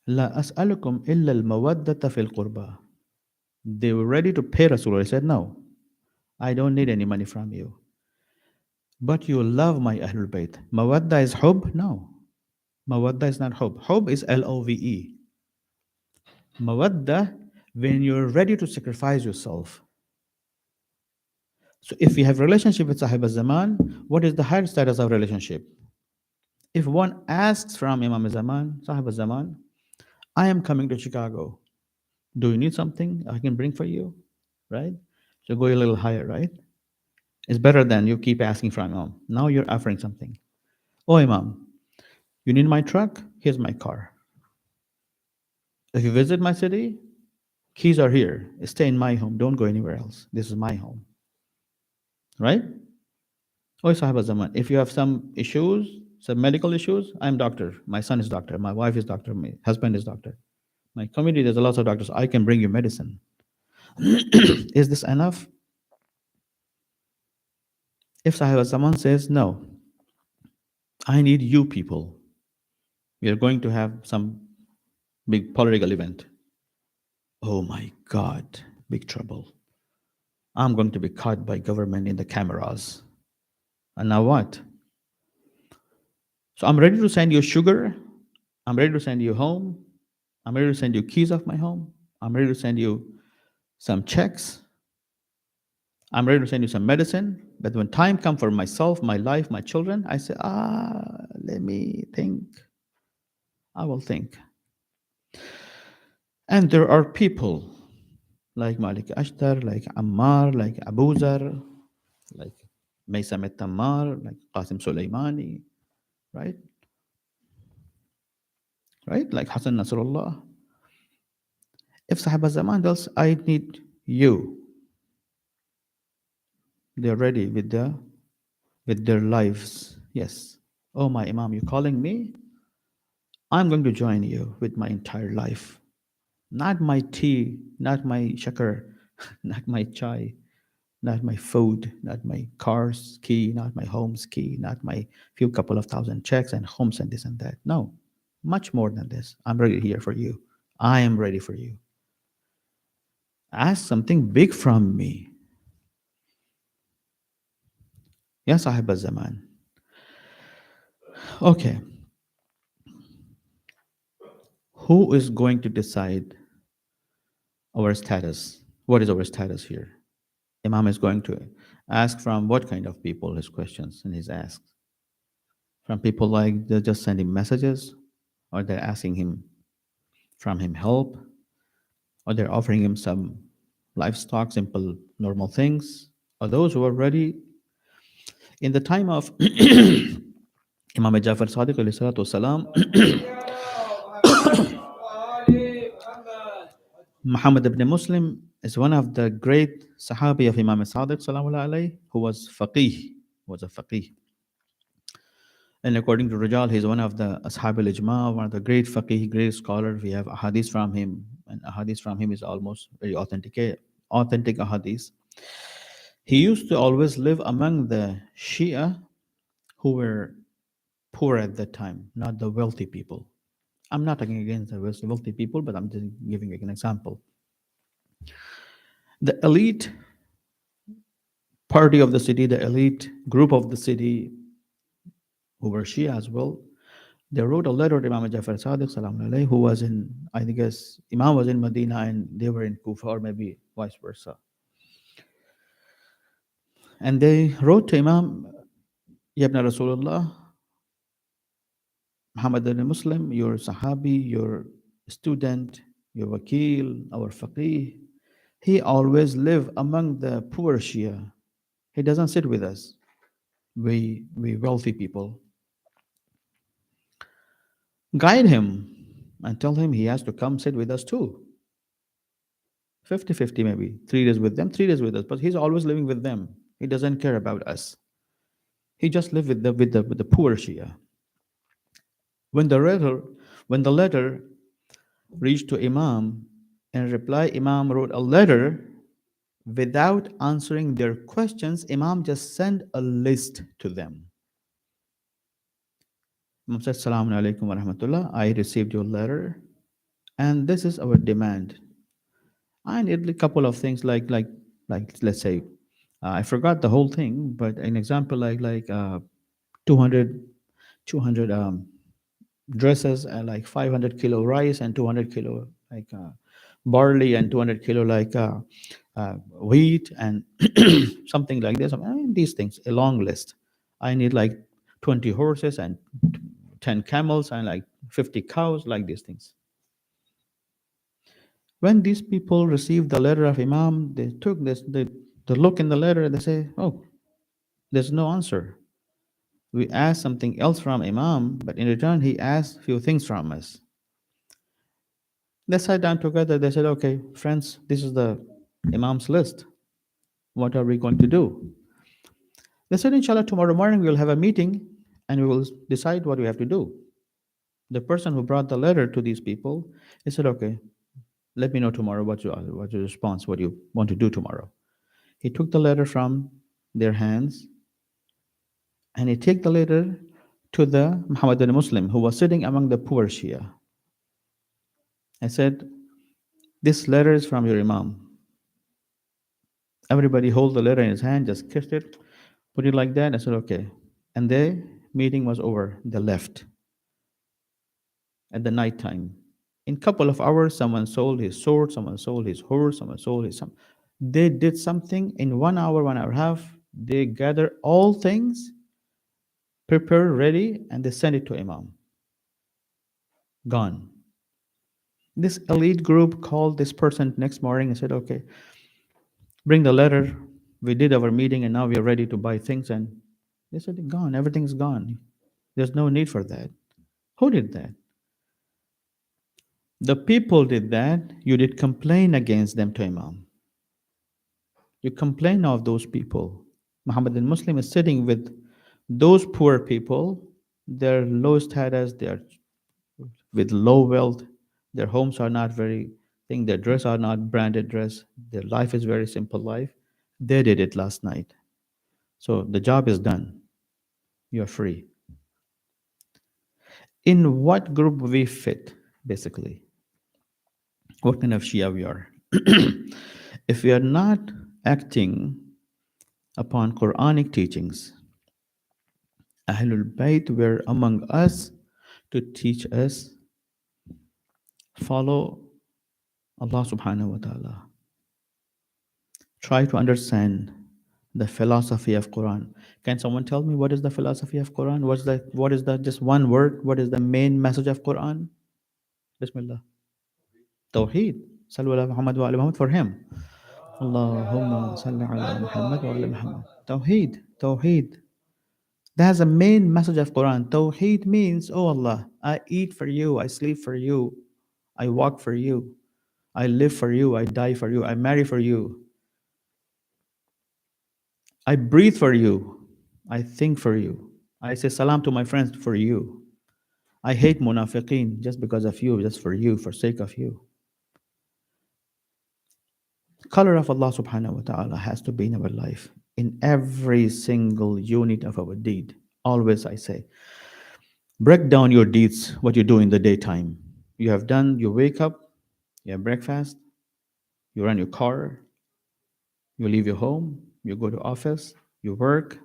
لا أسألكم إلا المودة في القربى. They were ready to pay Rasulullah. He said, no, I don't need any money from you. But you love my Ahlul Bayt. Mawadda is hub? No. Mawadda is not hub. Hub is Love. Mawadda, when you're ready to sacrifice yourself. So if we have relationship with Sahib al-Zaman, what is the higher status of relationship? If one asks from Imam al-Zaman, Sahib al-Zaman, I am coming to Chicago. Do you need something I can bring for you? Right? So go a little higher, right? It's better than you keep asking from Imam. Now you're offering something. Oh, Imam, you need my truck? Here's my car. If you visit my city, keys are here. Stay in my home. Don't go anywhere else. This is my home. Right? Oh, Sahib Zaman, if you have some issues, some medical issues, I'm doctor. My son is doctor. My wife is doctor. My husband is doctor. My community, there's a lot of doctors. I can bring you medicine. Is this enough? If Sahib Zaman says, no, I need you people. We are going to have some big political event. Oh my God, big trouble. I'm going to be caught by government in the cameras. And now what? So I'm ready to send you sugar. I'm ready to send you home. I'm ready to send you keys of my home. I'm ready to send you some checks. I'm ready to send you some medicine. But when time comes for myself, my life, my children, I say, let me think. I will think. And there are people like Malik Ashtar, like Ammar, like Abu Zar, like Maysam Tammar, like Qasim Soleimani, right? Right? Like Hasan Nasrullah. If Sahaba Zaman tells, I need you, they're ready with their lives. Yes. Oh, my Imam, you calling me? I'm going to join you with my entire life. Not my tea, not my shakar, not my chai, not my food, not my car's key, not my home's key, not my few couple of thousand checks and homes and this and that. No, much more than this. I'm ready here for you. I am ready for you. Ask something big from me. Ya Sahib al-Zaman. Okay. Who is going to decide our status? What is our status here? Imam is going to ask from what kind of people his questions and his asks. From people like they're just sending messages, or they're asking him from him help, or they're offering him some livestock, simple, normal things, or those who are ready in the time of Imam Jafar Sadiq alayhi salatu wasalam, Muhammad ibn Muslim is one of the great Sahabi of Imam Sadiq salamullah alayhi, who was faqih, was a faqih. And according to Rajal, he's one of the Ashab al-Ijma, one of the great faqih, great scholar. We have ahadith from him, and ahadith from him is almost very authentic ahadith. He used to always live among the Shia who were poor at that time, not the wealthy people. I'm not talking against the wealthy people, but I'm just giving an example. The elite party of the city, the elite group of the city, who were Shia as well, they wrote a letter to Imam Jafar Sadiq, salam alayhi, who was in, I guess, Imam was in Medina and they were in Kufa, or maybe vice versa. And they wrote to Imam, Yabna Rasulullah, Muhammad al Muslim, your Sahabi, your student, your Wakil, our Faqih, he always live among the poor Shia. He doesn't sit with us, we wealthy people. Guide him and tell him he has to come sit with us too. 50-50 maybe. 3 days with them, 3 days with us. But he's always living with them. He doesn't care about us. He just lives with the poor Shia. When the letter reached to Imam, in reply, Imam wrote a letter without answering their questions. Imam just sent a list to them. Imam said, Assalamu alaikum wa rahmatullah. I received your letter, and this is our demand. I need a couple of things like let's say, I forgot the whole thing, but an example like 200 200 dresses and like 500 kilo rice and 200 kilo like barley and 200 kilo like wheat and something like this. I mean, these things, a long list. I need like 20 horses and 10 camels and like 50 cows, like these things. When these people received the letter of Imam, they took the look in the letter and they say, oh, there's no answer. We asked something else from Imam, but in return, he asked few things from us. They sat down together. They said, okay, friends, this is the Imam's list. What are we going to do? They said, inshallah, tomorrow morning we'll have a meeting and we will decide what we have to do. The person who brought the letter to these people, he said, okay, let me know tomorrow what's your response, what you want to do tomorrow. He took the letter from their hands and he took the letter to the Muhammad Muslim who was sitting among the poor Shia. I said, this letter is from your Imam. Everybody hold the letter in his hand, just kissed it, put it like that. I said, okay. And the meeting was over. They left at the night time. In couple of hours, someone sold his sword, someone sold his horse, someone sold his some. They did something in 1 hour, 1 hour and a half. They gathered all things, prepared, ready, and they sent it to Imam. Gone. This elite group called this person next morning and said, okay, bring the letter. We did our meeting and now we are ready to buy things. And they said, gone. Everything's gone. There's no need for that. Who did that? The people did that. You did complain against them to Imam. You complain of those people. Muhammad al Muslim is sitting with those poor people, their low status, they are with low wealth, their homes are not very thing, their dress are not branded dress, their life is very simple life. They did it last night. So the job is done. You're free. In what group we fit, basically? What kind of Shia we are? If we are not acting upon Quranic teachings, Ahlul Bayt were among us to teach us follow Allah subhanahu wa ta'ala. Try to understand the philosophy of Quran. Can someone tell me what is the philosophy of Quran? What is the just one word? What is the main message of Quran? Bismillah. Tawheed. Sallu ala Muhammad wa ala Muhammad for him. Allahumma salli ala Muhammad wa ala Muhammad. Tawheed. Tawheed. That's the main message of Quran. Tawheed means, oh Allah, I eat for you, I sleep for you, I walk for you, I live for you, I die for you, I marry for you, I breathe for you, I think for you, I say salam to my friends for you. I hate munafiqeen just because of you, just for you, for sake of you. Color of Allah subhanahu wa ta'ala has to be in our life, in every single unit of our deed. Always I say, break down your deeds, what you do in the daytime. You have done, you wake up, you have breakfast, you run your car, you leave your home, you go to office, you work,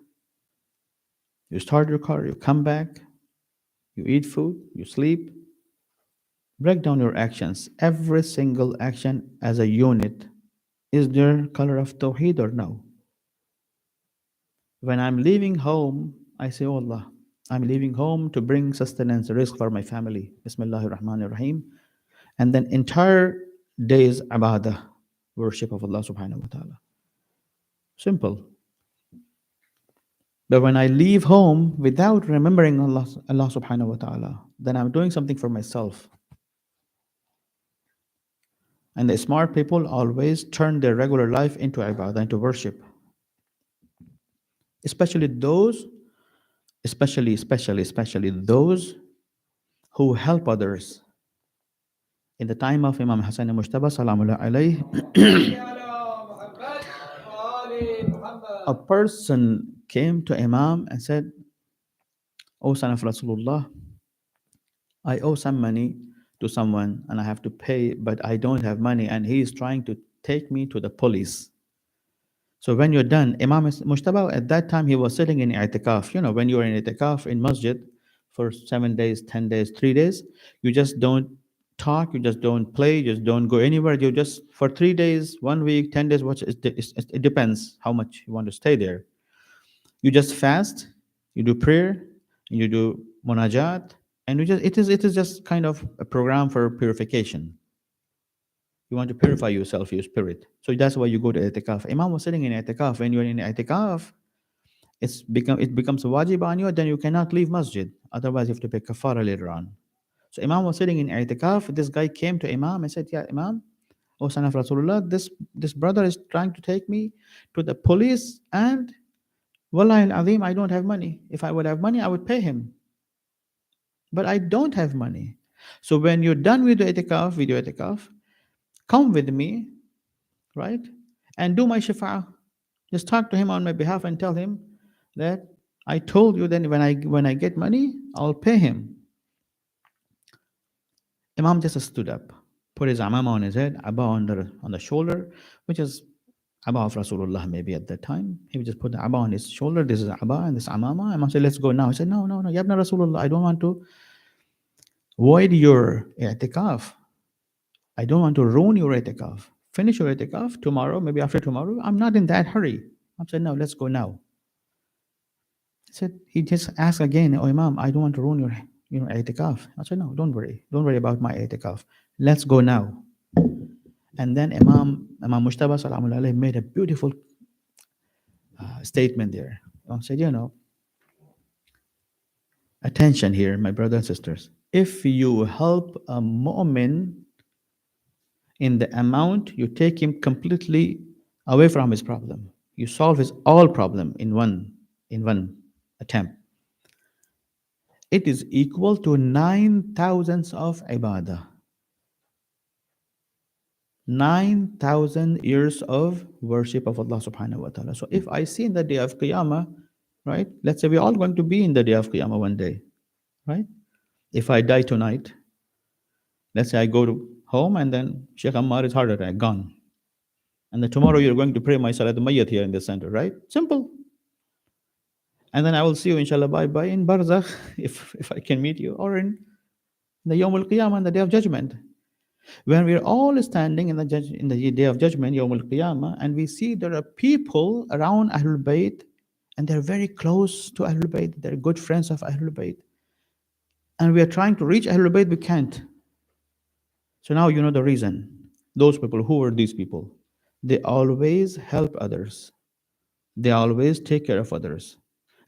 you start your car, you come back, you eat food, you sleep. Break down your actions, every single action as a unit. Is there color of Tawheed or no? When I'm leaving home, I say, oh Allah, I'm leaving home to bring sustenance, risk for my family. Bismillahir Rahmanir Rahim. And then entire days ibadah, worship of Allah subhanahu wa ta'ala. Simple. But when I leave home without remembering Allah subhanahu wa ta'ala, then I'm doing something for myself. And the smart people always turn their regular life into ibadah, into worship. Especially those, especially those who help others. In the time of Imam Hasan Mushtaba, salamullah alayh, a person came to Imam and said, O son of Rasulullah, I owe some money to someone and I have to pay, but I don't have money, and he is trying to take me to the police. So when you're done, Imam Mushtaba, at that time he was sitting in i'tikaf. You know, when you're in i'tikaf in masjid for 7 days, 10 days, 3 days, you just don't talk, you just don't play, you just don't go anywhere. You just, for 3 days, 1 week, 10 days, it depends how much you want to stay there. You just fast, you do prayer, you do munajat, and it is just kind of a program for purification. You want to purify yourself, your spirit. So that's why you go to i'tikaf. Imam was sitting in i'tikaf. When you're in i'tikaf, it becomes a wajib on you, then you cannot leave masjid. Otherwise, you have to pay kafara later on. So Imam was sitting in i'tikaf. This guy came to Imam and said, yeah, Imam, O son of Rasulullah, this brother is trying to take me to the police, and Wallahi al-Azim, I don't have money. If I would have money, I would pay him. But I don't have money. So when you're done with the itikaf, come with me, right? And do my shafa'ah. Just talk to him on my behalf and tell him that I told you that when I get money, I'll pay him. Imam just stood up, put his amama on his head, abba on the shoulder, which is abba of Rasulullah maybe at that time. He would just put the abba on his shoulder. This is abba and this amama. Imam said, let's go now. He said, no, Yabna Rasulullah, I don't want to void your i'tikaf. I don't want to ruin your i'tikaf. Finish your i'tikaf tomorrow, maybe after tomorrow. I'm not in that hurry. I said, no, let's go now. He just asked again, oh Imam, I don't want to ruin your i'tikaf. I said, no, don't worry about my i'tikaf. Let's go now. And then Imam Mushtaba Salamullah alayhi made a beautiful statement there. He said, attention here, my brothers and sisters. If you help a mu'min in the amount, you take him completely away from his problem. You solve his all problem in one attempt. It is equal to 9,000 of ibadah. 9,000 years of worship of Allah subhanahu wa ta'ala. So if I see in the day of Qiyamah, right? Let's say we're all going to be in the day of Qiyamah one day, right? If I die tonight, let's say I go to home and then Sheikh Ammar is heart attack, gone. And then tomorrow you're going to pray my Salat Mayyat here in the center, right? Simple. And then I will see you, inshallah, bye-bye in Barzakh, if I can meet you, or in the Yawm al-Qiyamah, the Day of Judgment. When we're all standing in the Day of Judgment, Yawm al-Qiyamah, and we see there are people around Ahlul Bayt, and they're very close to Ahlul Bayt, they're good friends of Ahlul Bayt. And we are trying to reach Ahlul Bayt, we can't. So now you know the reason. Those people, who are these people? They always help others. They always take care of others.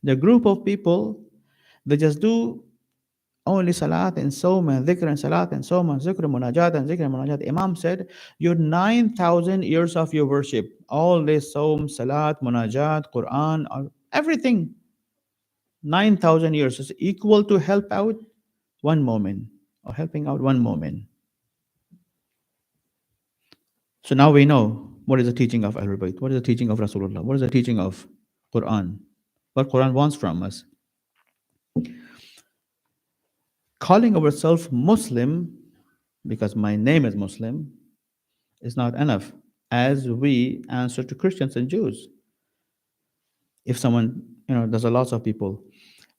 The group of people, they just do only salat and sawm and dhikr and salat and sawm and zikr and munajat and zikr and munajat. Imam said, your 9,000 years of your worship, all this sawm, salat, munajat, Quran, everything, 9,000 years is equal to help out one moment or helping out one moment. So now we know what is the teaching of Ahlul Bayt, what is the teaching of Rasulullah, what is the teaching of Quran, what Quran wants from us. Calling ourselves Muslim, because my name is Muslim, is not enough as we answer to Christians and Jews. If someone, there's a lots of people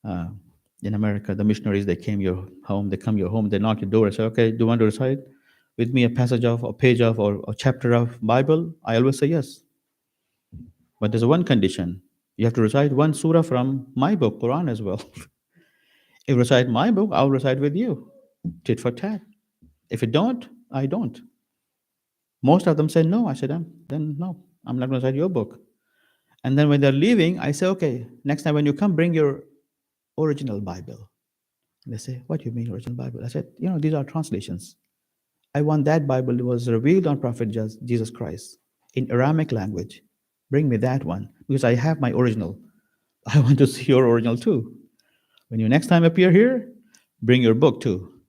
uh, in America, the missionaries, they came your home, they come your home, they knock your door and say, okay, do you want to recite with me a passage of, a page of, or a chapter of Bible? I always say yes. But there's one condition. You have to recite one surah from my book, Quran as well. If you recite my book, I'll recite with you. Tit for tat. If you don't, I don't. Most of them say no. I said, then no, I'm not going to recite your book. And then when they're leaving, I say, okay, next time when you come, bring your original Bible. And they say, what do you mean original Bible? I said, these are translations. I want that Bible that was revealed on Prophet Jesus Christ in Aramaic language. Bring me that one because I have my original. I want to see your original too. When you next time appear here, bring your book too.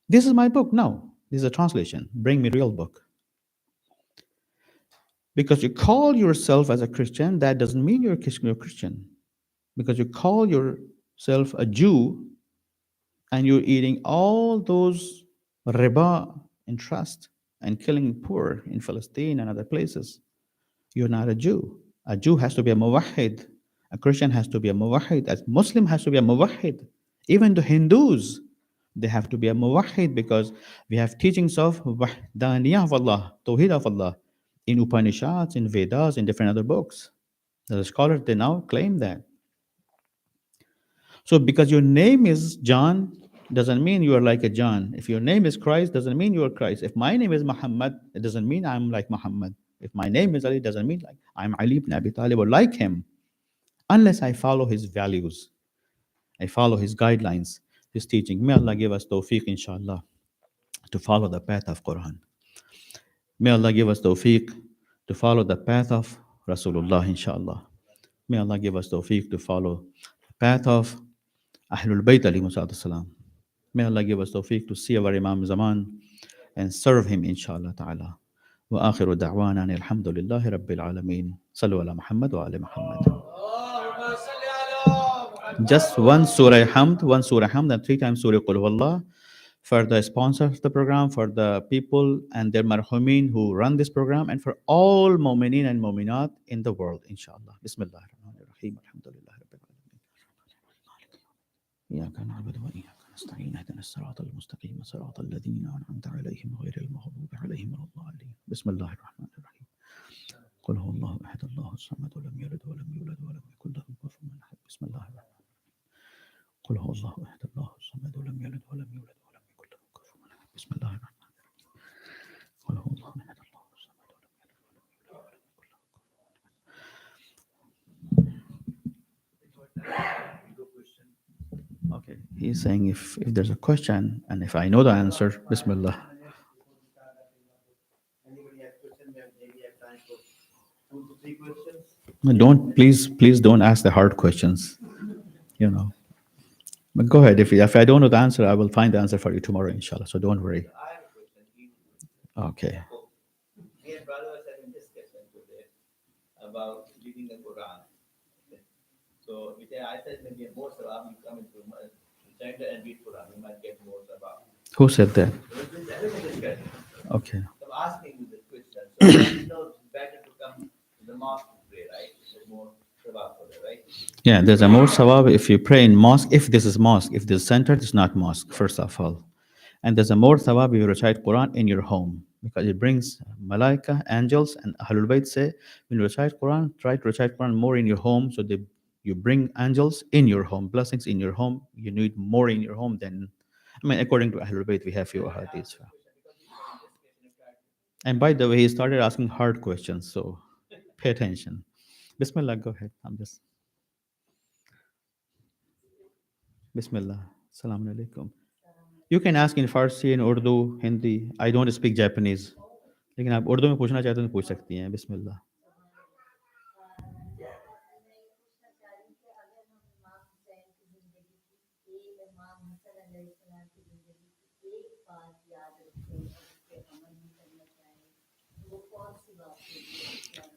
This is my book. No, this is a translation. Bring me real book. Because you call yourself as a Christian, that doesn't mean you're a Christian. Because you call yourself a Jew and you're eating all those riba interest and killing poor in Palestine and other places, you're not a Jew. A Jew has to be a muwahhid. A Christian has to be a muwahhid. A Muslim has to be a muwahhid. Even the Hindus, they have to be a muwahhid because we have teachings of wahdaniyah of Allah, tawhid of Allah, in Upanishads, in Vedas, in different other books. The scholars, they now claim that. So because your name is John, doesn't mean you are like a John. If your name is Christ, doesn't mean you are Christ. If my name is Muhammad, it doesn't mean I'm like Muhammad. If my name is Ali, it doesn't mean like I'm Ali ibn Abi Talib or like him. Unless I follow his values, I follow his guidelines, his teaching. May Allah give us tawfiq, inshallah, to follow the path of Quran. May Allah give us tawfiq to follow the path of Rasulullah, inshallah. May Allah give us tawfiq to follow the path of Ahlul Bayt alayhi salam. May Allah give us tawfiq to see our Imam Zaman and serve him, inshallah ta'ala. وآخر دعوانا أن الحمد لله رب العالمين صلوا على محمد وآل محمد. Just one Surah Hamd, and 3 times Surah Qul Huwallah for the sponsor of the program, for the people and their marhumin who run this program, and for all mu'minin and mu'minat in the world, inshallah. Bismillah ar-Rahman ar-Rahim. Alhamdulillah Rabbil Alameen. إياك نعبد وإياك نستعين اهدنا الصراط المستقيم صراط الذين أنعمت عليهم غير المغضوب عليهم ولا الضالين. بسم الله الرحمن الرحيم. قل هو الله أحد الله الصمد ولم يلد ولم يولد ولم يكن له كفوا أحد. بسم الله الرحمن الرحيم. قل هو الله أحد الله الصمد ولم يلد ولم يولد ولم يكن له كفوا أحد. بسم الله الرحمن الرحيم. قل هو الله أحد الله الصمد ولم يلد ولم يولد ولم يكن له كفوا أحد. Okay, he's saying if there's a question and if I know the answer, Bismillah. No, don't, please don't ask the hard questions. But go ahead. If I don't know the answer, I will find the answer for you tomorrow, inshallah. So don't worry. Okay. Me and brother was having discussion today about reading the Quran. So I said maybe more sabab you come into China and read Quran, you might get more sabab. Who said that? So this is having a discussion. Okay. So I'm asking you this question. So it's better to come to the mosque to pray, right? There's more sabab for that, right? Yeah, there's a more sawab if you pray in mosque. If this is mosque, if this is centered, it's not mosque, first of all. And there's a more sawab if you recite Quran in your home because it brings malaika, angels, and Ahlul Bayt say when you recite Quran, try to recite Quran more in your home so you bring angels in your home, blessings in your home. You need more in your home than, according to Ahlul Bayt, we have few hadiths. And by the way, he started asking hard questions, so pay attention. Bismillah, go ahead. I'm just. Bismillah. Assalamu alaikum. You can ask in Farsi, in Urdu, Hindi. I don't speak Japanese. लेकिन आप उर्दू में पूछना चाहते हो तो पूछ सकती हैं बिस्मिल्लाह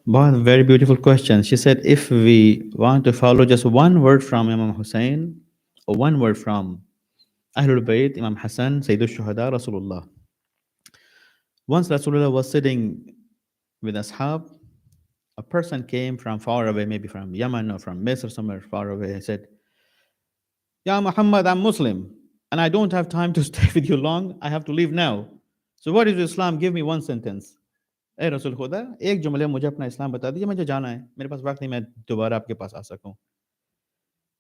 Wow, very beautiful question. She said, if we want to follow just one word from Imam Hussein, or one word from Ahlul Bayt, Imam Hasan, Sayyidul Shuhada, Rasulullah. Once Rasulullah was sitting with Ashab, a person came from far away, maybe from Yemen or from Misr, somewhere far away, and said, Ya Muhammad, I'm Muslim, and I don't have time to stay with you long. I have to leave now. So what is Islam? Give me one sentence. ए रसूल खुदा एक जुमले मुझे अपना इस्लाम बता दीजिए मुझे जाना है मेरे पास वक्त नहीं मैं दोबारा आपके पास आ सकूं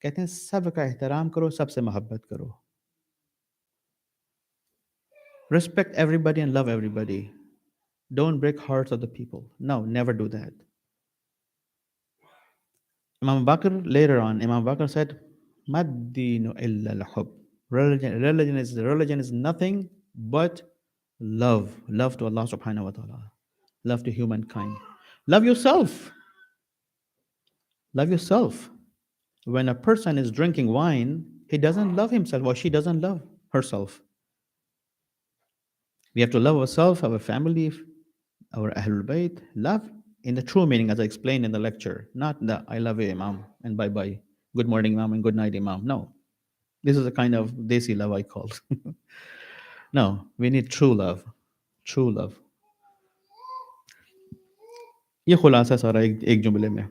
कहते हैं सबका एहतराम करो सबसे मोहब्बत करो respect everybody and love everybody don't break hearts of the people no never do that Imam Bakr later on Imam Bakr said Maddinu illa al-hub religion is nothing but love to Allah subhanahu wa ta'ala love to humankind love yourself love yourself when a person is drinking wine, he doesn't love himself or she doesn't love herself. We have to love ourselves, our family, our Ahlul Bayt. Love in the true meaning, as I explained in the lecture, not the I love you, Imam, and bye bye. Good morning, Imam, and good night, Imam. No. This is a kind of desi love I call. No, we need true love. True love. ये खुलासा सारा एक जुमले में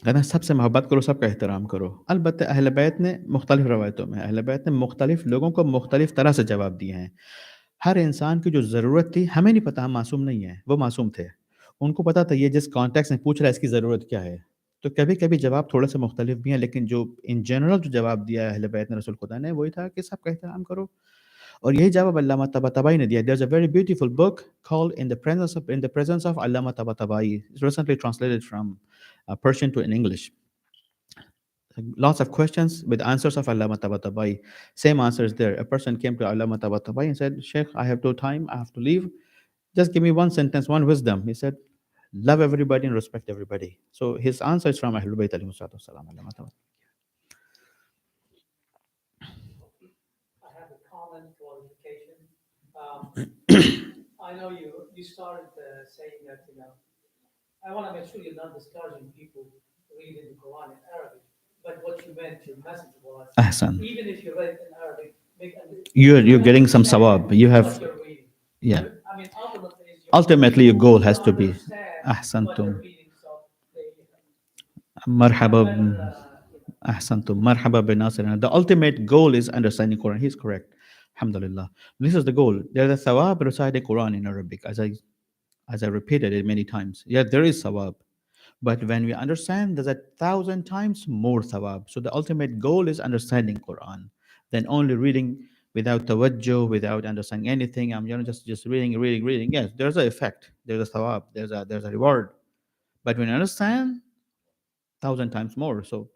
कहते हैं सबसे मोहब्बत करो सबका एहतराम करो अलबत्त अहल बैत ने मुख्तलिफ रवायतों में अहल बैत ने मुख्तलिफ लोगों को मुख्तलिफ तरह से जवाब दिए हैं हर इंसान की जो ज़रूरत थी हमें नहीं पता हम मासूम नहीं हैं वो मासूम थे उनको पता था ये जिस कॉन्टेक्स्ट में पूछ रहा है इसकी ज़रूरत क्या है तो कभी कभी जवाब थोड़े से मुख्तलिफ भी हैं लेकिन जो इन जनरल जो जवाब दिया है अहल बैत ने रसूल खुदा ने वही था कि सबका एहतराम करो और यही जवाब अल्लामा तबातबाई ने दिया there is a very beautiful book called in the presence of Allama Tabatabai it's recently translated from Persian to in English. Lots of questions with answers of Allama Tabatabai. Same answers there. A person came to Allama Tabatabai and said, Sheikh, I have no time. I have to leave. Just give me one sentence, one wisdom. He said, love everybody and respect everybody. So his answer is from Ahlul Bayt alayhi salatu wassalam, Allama Tabatabai. I have a comment qualification. I know you started saying that, I want to make sure you're not discouraging people reading the Quran in Arabic. But what you meant, your message was, Ahsan. even if you read it in Arabic, You're getting some sawab. You have, what you're reading. yeah. I mean, Ultimately, your goal has to be understand what Ahsantum. you're reading. So Marhaba. Ahsantum. Marhaba bin Nasir. The ultimate goal is understanding Quran. He's correct. Alhamdulillah. This is the goal. There's a thawab reciting Quran in Arabic, as I repeated it many times. Yeah, there is thawab. But when we understand, there's 1,000 times more thawab. So the ultimate goal is understanding Quran. Then only reading without tawajjuh, without understanding anything. I'm just reading. Yes, there's an effect. There's a thawab. There's a reward. But when you understand, 1,000 times more. So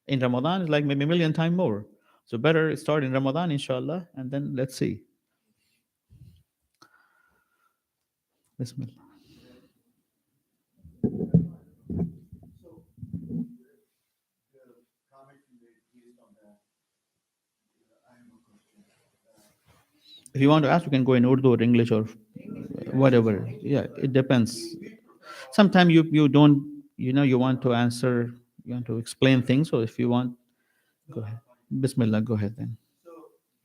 in Ramadan, it's like maybe a million times more. So better start in Ramadan, inshallah, and then let's see. Bismillah. If you want to ask, you can go in Urdu or English or whatever. Yeah, it depends. Sometimes you don't, you want to answer, you want to explain things. So if you want, go ahead. Bismillah, go ahead then. So,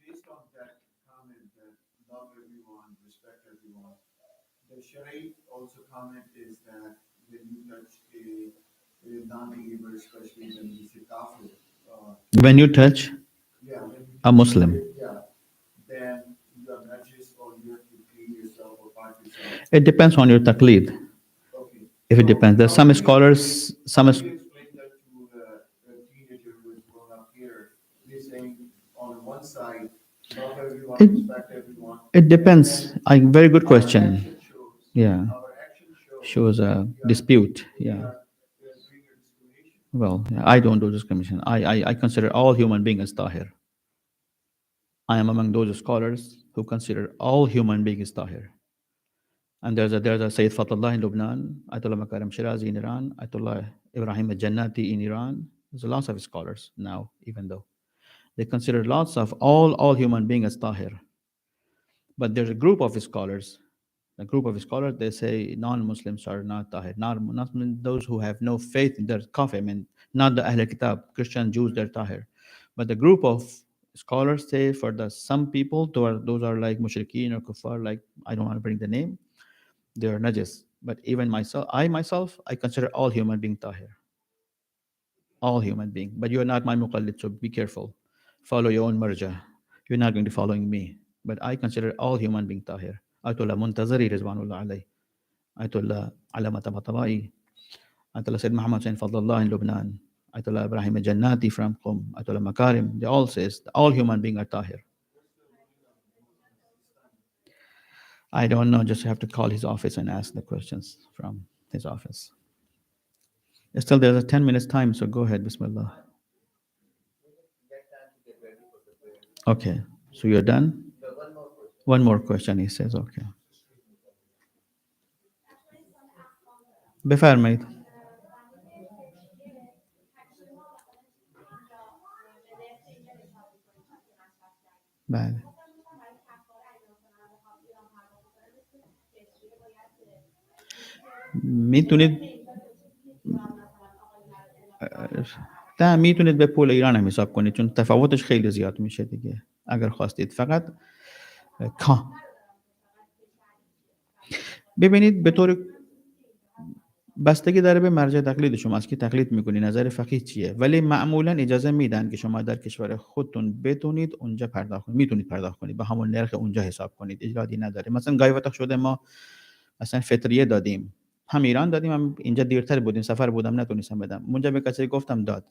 based on that comment that love everyone, respect everyone, the Sharia also comment is that when you touch a non-believer, especially when you say kafir, When you touch yeah, when you a Muslim, yeah, then you are najis or you have to clean yourself or part yourself. it depends on your taqleed. Okay. If it depends, there's some scholars, How do you explain that to a teenager who is grown up here? They're saying on one side, love everyone, It- respect everyone. it depends. Very good question. Our action shows. Yeah, Our action shows. shows a dispute. We Yeah. are doing a discrimination. Well, I don't do discrimination. I consider all human beings as tahir. I am among those scholars who consider all human beings tahir. And there's a Sayyid Fatullah in Lebanon, Ayatollah Makarim Shirazi in Iran, Ayatollah Ibrahim al-Jannati in Iran. There's lots of scholars now, even though they consider lots of all human beings as tahir. But there's a group of scholars, they say non-Muslims are not tahir. Not those who have no faith in their kafir, I mean, not the Ahl Kitab, Christian, Jews, they're tahir. But the group of scholars say for the some people, those are like mushrikeen or kuffar, like I don't want to bring the name, they are najis. But even myself, I consider all human being tahir. All human being. But you're not my muqallid, so be careful. Follow your own marja. You're not going to following me. But I consider all human being tahir. Ayatollah Muntazari Rizwanullah alayh. Ayatollah Alamat Tabatabai. Ayatollah Sayyid Muhammad Sayyid Fadlullah in Lebanon. Ayatollah Ibrahim Jannati from Qum. Ayatollah Makarim. They all says all human beings are tahir. I don't know, just have to call his office and ask the questions from his office. Still, there's a 10 minutes time, so go ahead, Bismillah. Get time to get ready for the prayer. Okay, so you're done? So one more question. One more question, he says, okay. بفرمایید. بله. میتونید نه میتونید به پول ایران هم حساب کنید چون تفاوتش خیلی زیاد میشه دیگه اگر خواستید فقط ببینید به طور بستگی داره به مرجع تقلید شما از کی تقلید میکنی نظر فقیه چیه ولی معمولا اجازه میدن که شما در کشور خودتون بتونید اونجا پرداخت کنید میتونید پرداخت کنید به همون نرخ اونجا حساب کنید ایرادی نداره مثلا گاهی وقت شده ما مثلا فطریه دادیم هم ایران دادیم هم اینجا دیرتر بودیم سفر بودم نتونستم بدم اونجا به کسی گفتم داد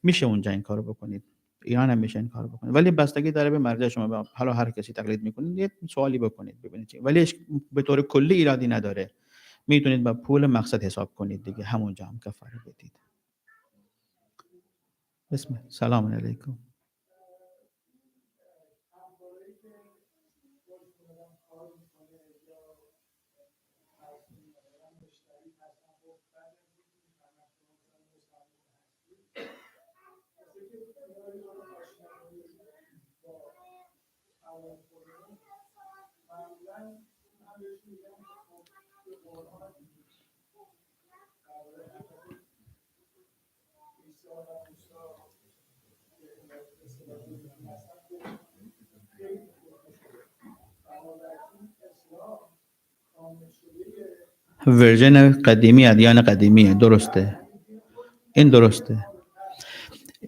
میشه اونجا این کارو بکنید ایران هم میشه این کارو بکنید ولی بستگی داره به مرجع شما حالا هر کسی تقلید میکنید یه سوالی بکنید ببینید چی ولی به طور کلی ایرادی نداره میتونید با پول مقصد حساب کنید دیگه همونجا هم کفاره بدید بسم سلام علیکم ورژن قدیمی ادیان قدیمیه درسته این درسته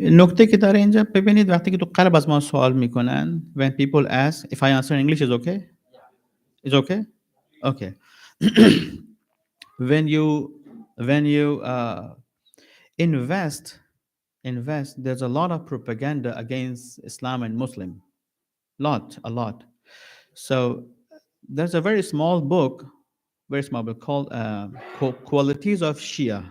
نکته که داره اینجا ببینید وقتی که تو قلب از ما سوال میکنن when people ask if I answer in English is okay is okay okay when you invest there's a lot of propaganda against Islam and Muslim a lot so there's a very small book called Qualities of Shia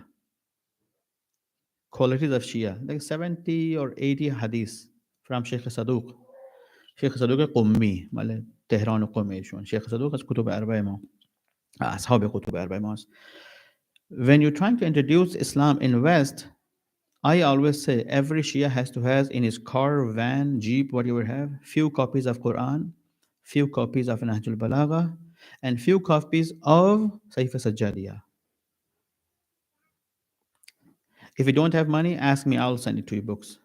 like 70 or 80 hadith from Sheikh Saduq قمی مال تهران و قم ایشون شیخ صدوق از کتب اربع ما اصحاب کتب اربع ماست when you're trying to introduce Islam in West I always say every Shia has to have in his car, van, jeep, whatever have, few copies of Quran, few copies of Nahjul Balagha, and few copies of Saif Sajjadiyah. If you don't have money, ask me, I'll send it to you books.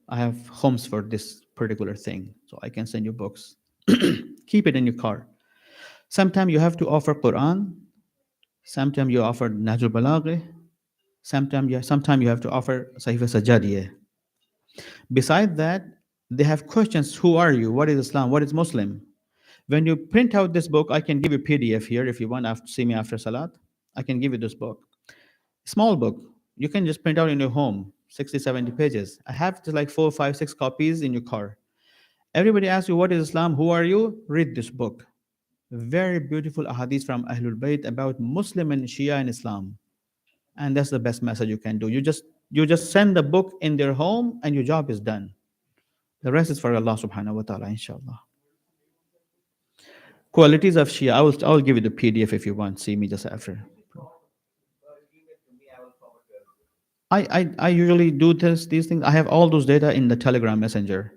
I have homes for this particular thing, so I can send you books. Keep it in your car. Sometimes you have to offer Quran, sometimes you offer Nahjul Balagha, sometimes you have to offer Saif Sajjadiyah. Besides that, they have questions. Who are you? What is Islam? What is Muslim? When you print out this book, I can give you PDF here if you want to see me after Salat. I can give you this book. Small book. You can just print out in your home, 60, 70 pages. I have like 4, 5, 6 copies in your car. Everybody asks you, what is Islam? Who are you? Read this book. Very beautiful ahadith from Ahlul Bayt about Muslim and Shia and Islam. And that's the best message you can do. You just You just send the book in their home and your job is done. The rest is for Allah subhanahu wa ta'ala, inshallah. Qualities of Shia. I will give you the PDF if you want. See me just after. I usually do these things. I have all those data in the Telegram messenger.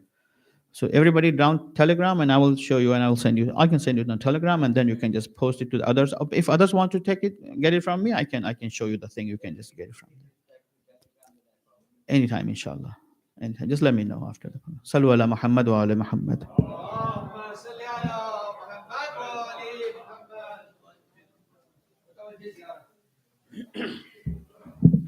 So everybody down Telegram, and I will show you, and I will send you. I can send you on Telegram, and then you can just post it to the others. If others want to take it, get it from me, I can show you the thing. You can just get it from me anytime, inshallah. And just let me know after the. Sallu ala Muhammad wa ala Muhammad.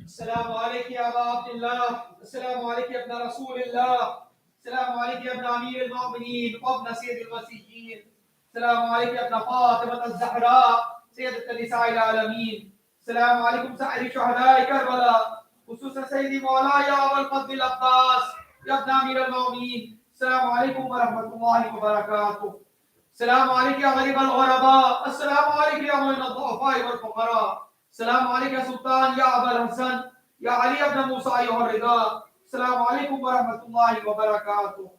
السلام عليك يا أبا عبد الله، السلام عليك يا ابن رسول الله، السلام عليك يا ابن أمير المؤمنين وابن سيد المسيحيين، السلام عليك يا ابن فاطمة الزهراء سيدة نساء العالمين، السلام عليكم سائر شهداء كربلاء، خصوصا سيدي مولاي أبا الفضل العباس يا ابن أمير المؤمنين، السلام عليكم ورحمة الله وبركاته. السلام عليك يا غريب الغرباء، السلام عليك يا معين الضعفاء والفقراء، السلام عليك يا سلطان يا أبا الحسن يا علي بن موسى أيها الرضا، السلام عليكم ورحمة الله وبركاته.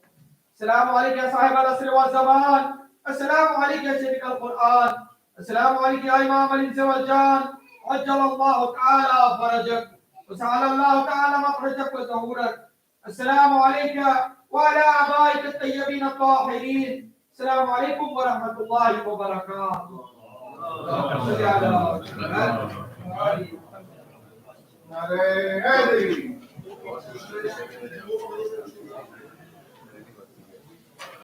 السلام عليك يا صاحب العصر والزمان، السلام عليك يا شريك القرآن، السلام عليك يا إمام الإنس والجان، عجل الله تعالى فرجك وسعل الله تعالى مخرجك وظهورك. السلام عليك وعلى آبائك الطيبين الطاهرين، السلام عليكم ورحمة الله وبركاته. Haider.